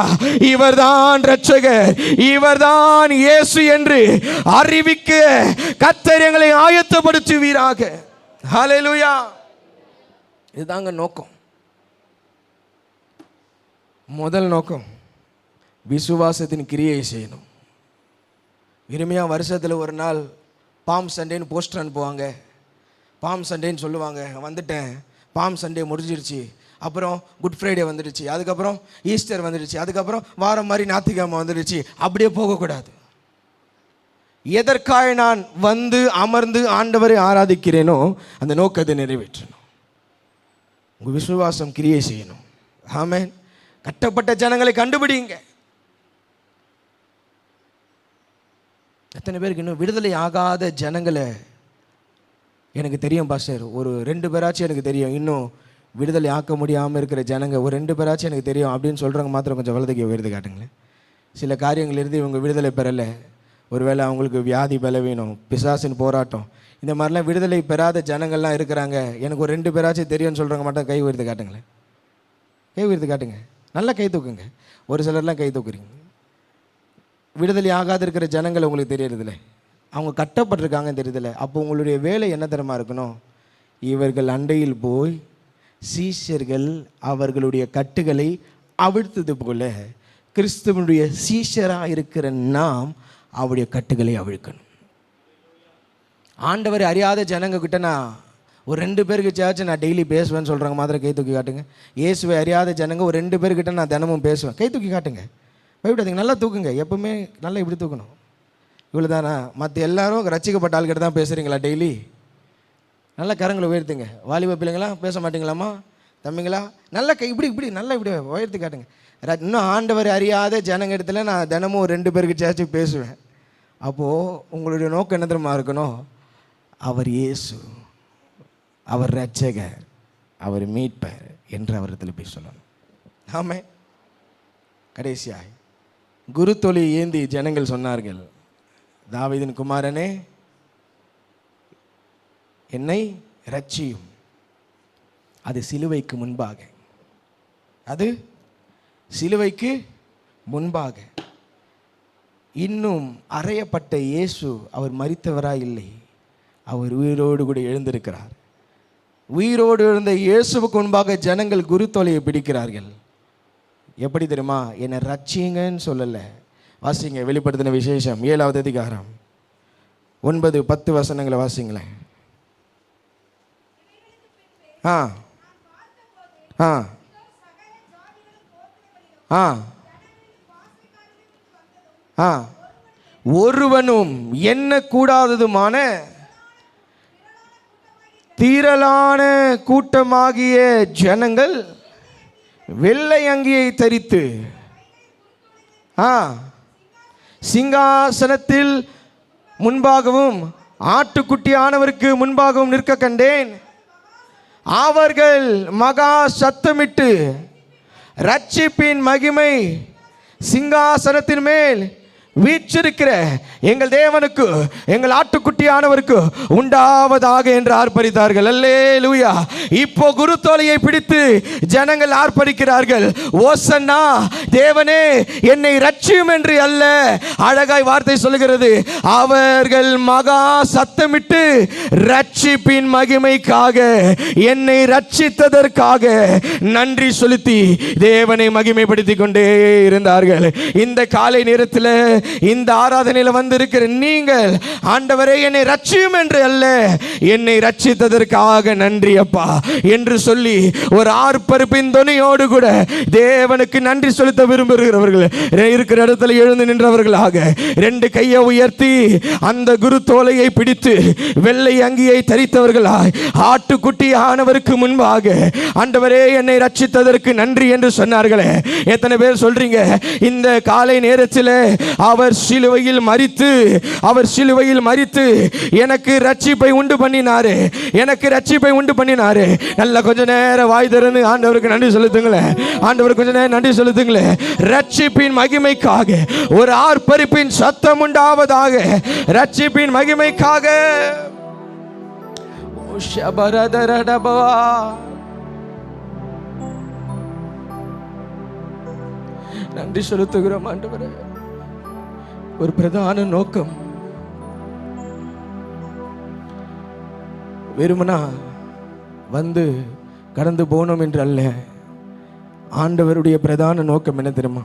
Speaker 2: இவர்தான் இரட்சகர், இவர்தான் இயேசு என்று அறிவிக்க கர்த்தர் எங்களை ஆயத்தப்படுத்துவீராக. ஹல்லேலூயா. இதுதாங்க நோக்கம். முதல் நோக்கம் விசுவாசத்தின் கிரியை செய்யணும். இனிமையாக வருஷத்தில் ஒரு நாள் பாம் சண்டேன்னு போஸ்டர் அனுப்புவாங்க. பாம் சண்டேன்னு சொல்லுவாங்க, வந்துட்டேன், பாம் சண்டே முடிஞ்சிருச்சு, அப்புறம் குட் ஃப்ரைடே வந்துடுச்சு, அதுக்கப்புறம் ஈஸ்டர் வந்துடுச்சு, அதுக்கப்புறம் வாரம் மாதிரி ஞாயிற்றுக்கிழமை வந்துடுச்சு. அப்படியே போகக்கூடாது. எதற்காக நான் வந்து அமர்ந்து ஆண்டவரை ஆராதிக்கிறேனோ அந்த நோக்கத்தை நிறைவேற்றணும். உங்கள் விசுவாசம் கிரியை செய்யணும். ஆமென். கட்டப்பட்ட ஜனங்களை கண்டுபிடிங்க. எத்தனை பேருக்கு இன்னும் விடுதலை ஆகாத ஜனங்களை எனக்கு தெரியும் பாஸ்டர், ஒரு 2 பேராச்சும் எனக்கு தெரியும், இன்னும் விடுதலை ஆக்க முடியாமல் இருக்கிற ஜனங்க ஒரு 2 பேராச்சும் எனக்கு தெரியும் அப்படின்னு சொல்கிறவங்க மாத்திரம் கொஞ்சம் வலதுக்கு உயர்ந்து காட்டுங்களேன். சில காரியங்கள் இருந்து இவங்க விடுதலை பெறலை, ஒருவேளை அவங்களுக்கு வியாதி பலவீனம், பிசாசின் போராட்டம், இந்த மாதிரிலாம் விடுதலை பெறாத ஜனங்கள்லாம் இருக்கிறாங்க. எனக்கு ஒரு 2 பேராச்சும் தெரியும்னு சொல்கிறவங்க மட்டும் கை உயர்த்து காட்டுங்களேன். கை உயர்த்து காட்டுங்க, நல்லா கை தூக்குங்க. ஒரு சிலர்லாம் கை தூக்குறீங்க. விடுதலை ஆகாத இருக்கிற ஜனங்கள் உங்களுக்கு தெரியறதில்ல, அவங்க கட்டப்பட்டிருக்காங்கன்னு தெரியுதில்ல. அப்போ உங்களுடைய வேலை என்ன தரமாக இருக்கணும்? இவர்கள் அண்டையில் போய் சீஷர்கள் அவர்களுடைய கட்டுகளை அவிழ்த்தது போல கிறிஸ்துவனுடைய சீஷராக இருக்கிற நாம் அவருடைய கட்டுகளை அவிழ்க்கணும். ஆண்டவர் அறியாத ஜனங்க கிட்ட நான் ஒரு 2 பேருக்கு சேர்த்து நான் டெய்லி பேசுவேன்னு சொல்கிறாங்க மாத்திரம் கை தூக்கி காட்டுங்க. இயேசுவை அறியாத ஜனங்க ஒரு 2 பேர்கிட்ட நான் தினமும் பேசுவேன். கை தூக்கி காட்டுங்க, பயப்படாதீங்க, நல்லா தூக்குங்க. எப்பவுமே நல்லா இப்படி தூக்கணும். இவ்வளோ தானா? மற்ற எல்லாரும் ரசிக்கப்பட்ட ஆள்கிட்ட தான் பேசுகிறீங்களா டெய்லி? நல்லா கரங்களை உயர்த்துங்க. வாலிப பிள்ளைங்களா பேச மாட்டீங்களாம்மா? தம்பிங்களா நல்லா கை இப்படி இப்படி நல்லா இப்படி உயர்த்தி காட்டுங்க. இன்னும் ஆண்டவர் அறியாத ஜனங்க இடத்துல நான் தினமும் ஒரு 2 பேருக்கு சேர்த்து பேசுவேன். அப்போது உங்களுடைய நோக்கம் என்ன தெரியுமா இருக்கணும்? அவர் இயேசு, அவர் இரட்சகர், அவர் மீட்பர் என்று அவரிடத்தில் போய் சொல்லணும். ஆமே. கடைசியாய் குருத்தொலி ஏந்தி ஜனங்கள் சொன்னார்கள், தாவீதின் குமாரனே என்னை இரட்சியும். அது சிலுவைக்கு முன்பாக, அது சிலுவைக்கு முன்பாக இன்னும் அறையப்பட்ட இயேசு அவர் மரித்தவராய் இல்லை, அவர் உயிரோடு கூட எழுந்திருக்கிறார். உயிரோடு எழுந்த இயேசுவுக்கு முன்பாக ஜனங்கள் குருத்தோலையை பிடிக்கிறார்கள். எப்படி தெரியுமா? என்னை ரட்சிங்கன்னு சொல்லலை. வாசிங்க வெளிப்படுத்தின விசேஷம் 7வது அதிகாரம் 9-10 வசனங்களை வாசிங்களேன். ஆ ஆ ஆ ஆ ஒருவனும் எண்ணக்கூடாததுமான திரளான கூட்டமாகிய ஜனங்கள் வெள்ளை அங்கியை தரித்து சிங்காசனத்தில் முன்பாகவும் ஆட்டுக்குட்டியானவருக்கு முன்பாகவும் நிற்க கண்டேன். அவர்கள் மகா சத்தமிட்டு இரட்சிப்பின் மகிமை சிங்காசனத்தின் மேல் வீற்றிருக்கிற எங்கள் தேவனுக்கு எங்கள் ஆட்டுக்குட்டியானவருக்கு உண்டாவதாக என்று ஆர்ப்பரித்தார்கள். அல்லேலூயா. இப்போ குருத்தோலையை பிடித்து ஜனங்கள் ஆர்ப்பரிக்கிறார்கள். ஓசன்னா, தேவனே என்னை ரட்சியும் என்று அல்ல. அழகாய் வார்த்தை சொல்லுகிறது, அவர்கள் மகா சத்தமிட்டு ரட்சிப்பின் மகிமைக்காக, என்னை ரட்சித்ததற்காக நன்றி செலுத்தி தேவனை மகிமைப்படுத்தி கொண்டே இருந்தார்கள். இந்த காலை நேரத்தில் இந்த ஆராதனையில் வந்திருக்கிற நீங்கள், ஆண்டவரே என்னை ரட்சியும் என்று அல்ல, என்னை ரட்சித்ததற்காக நன்றி அப்பா என்று சொல்லி ஒரு ஆர்ப்பரிப்பின் துணியோடு கூட தேவனுக்கு நன்றி செலுத்த விரும்புகிறவர்கள் இருக்கிற இடத்துல எழுந்து நின்றவர்களாக 2 கையை உயர்த்தி அந்த குரு தோலையை பிடித்து வெள்ளை அங்கியை தரித்தவர்களாய் ஆட்டுக்குட்டி ஆனவருக்கு முன்பாக, ஆண்டவரே என்னை ரட்சித்ததற்கு நன்றி என்று சொன்னார்களே. எத்தனை பேர் சொல்றீங்க இந்த காலை நேரத்தில் அவர் சிலுவையில் மரித்து எனக்கு ரட்சிப்பை உண்டு பண்ணினாரு, எனக்கு ரட்சிப்பை உண்டு பண்ணினாரு. நல்ல கொஞ்ச நேரம் வாய் திறந்து ஆண்டவருக்கு நன்றி செலுத்துங்களேன். ஆண்டவருக்கு கொஞ்ச நேரம் நன்றி செலுத்துங்களேன். ரட்சிப்பின் மகிமைக்காக ஒரு ஆர்ப்பரிப்பின் சத்தம் உண்டாவதாக. ரட்சிப்பின் மகிமைக்காக நன்றி செலுத்துகிறோம் ஆண்டவரே. ஒரு பிரதான நோக்கம் வெறுமனா வந்து கடந்து போனோம் என்று அல்ல. ஆண்டவருடைய பிரதான நோக்கம் என்ன தெரியுமா?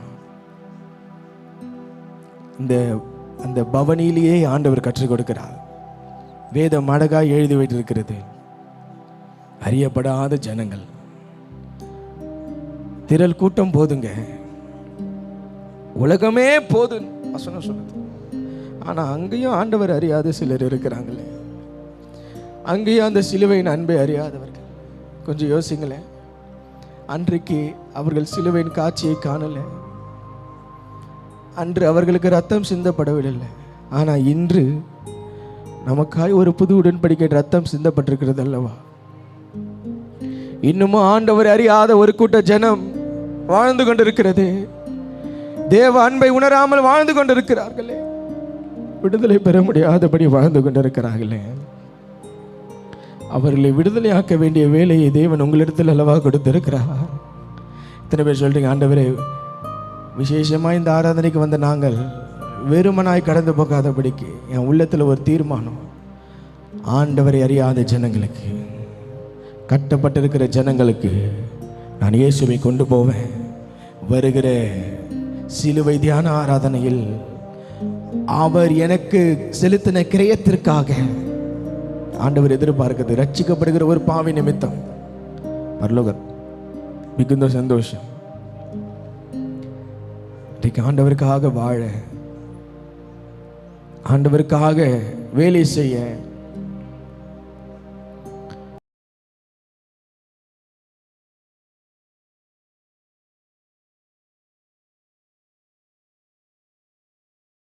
Speaker 2: அந்த பவனியிலேயே ஆண்டவர் கற்றுக் கொடுக்கிறார். வேதம் அழகாய் எழுதி வைத்திருக்கிறது. அறியப்படாத ஜனங்கள், திரள் கூட்டம் போதுங்க, உலகமே போதும் வசனம் சொல்லுது. ஆனா அங்கேயும் ஆண்டவர் அறியாத சிலர் இருக்கிறாங்களே, அங்கேயும் அந்த சிலுவையின் அன்பை அறியாதவர்கள். கொஞ்சம் யோசிங்களேன். அன்றைக்கு அவர்கள் சிலுவையின் காட்சியை காணலை. அன்று அவர்களுக்கு ரத்தம் சிந்தப்படவில்லை. ஆனால் இன்று நமக்காய் ஒரு புது உடன்படிக்கை ரத்தம் சிந்தப்பட்டிருக்கிறது அல்லவா? இன்னமும் ஆண்டவர் அறியாத ஒரு கூட்ட ஜனம் வாழ்ந்து கொண்டிருக்கிறது. தேவ அன்பை உணராமல் வாழ்ந்து கொண்டிருக்கிறார்களே, விடுதலை பெற முடியாதபடி வாழ்ந்து கொண்டிருக்கிறார்களே. அவர்களை விடுதலையாக்க வேண்டிய வேலையை தேவன் உங்களிடத்தில் அல்லவா கொடுத்திருக்கிறார். இத்தனை பேர் சொல்றீங்க, ஆண்டவரே விசேஷமாக இந்த ஆராதனைக்கு வந்த நாங்கள் வெறுமனாய் கடந்து போகாதபடிக்கு என் உள்ளத்தில் ஒரு தீர்மானம், ஆண்டவரை அறியாத ஜனங்களுக்கு, கட்டப்பட்டிருக்கிற ஜனங்களுக்கு நான் இயேசுவை கொண்டு போவேன். வருகிற சிலுவை தியான ஆராதனையில் அவர் எனக்கு செலுத்தின கிரயத்திற்காக ஆண்டவர் எதிர்பார்க்கிறது ரட்சிக்கப்படுகிற ஒரு பாவி நிமித்தம் பரலோகம் மிகுந்த சந்தோஷம். இன்றைக்கு ஆண்டவருக்காக வாழ, ஆண்டவருக்காக வேலை செய்ய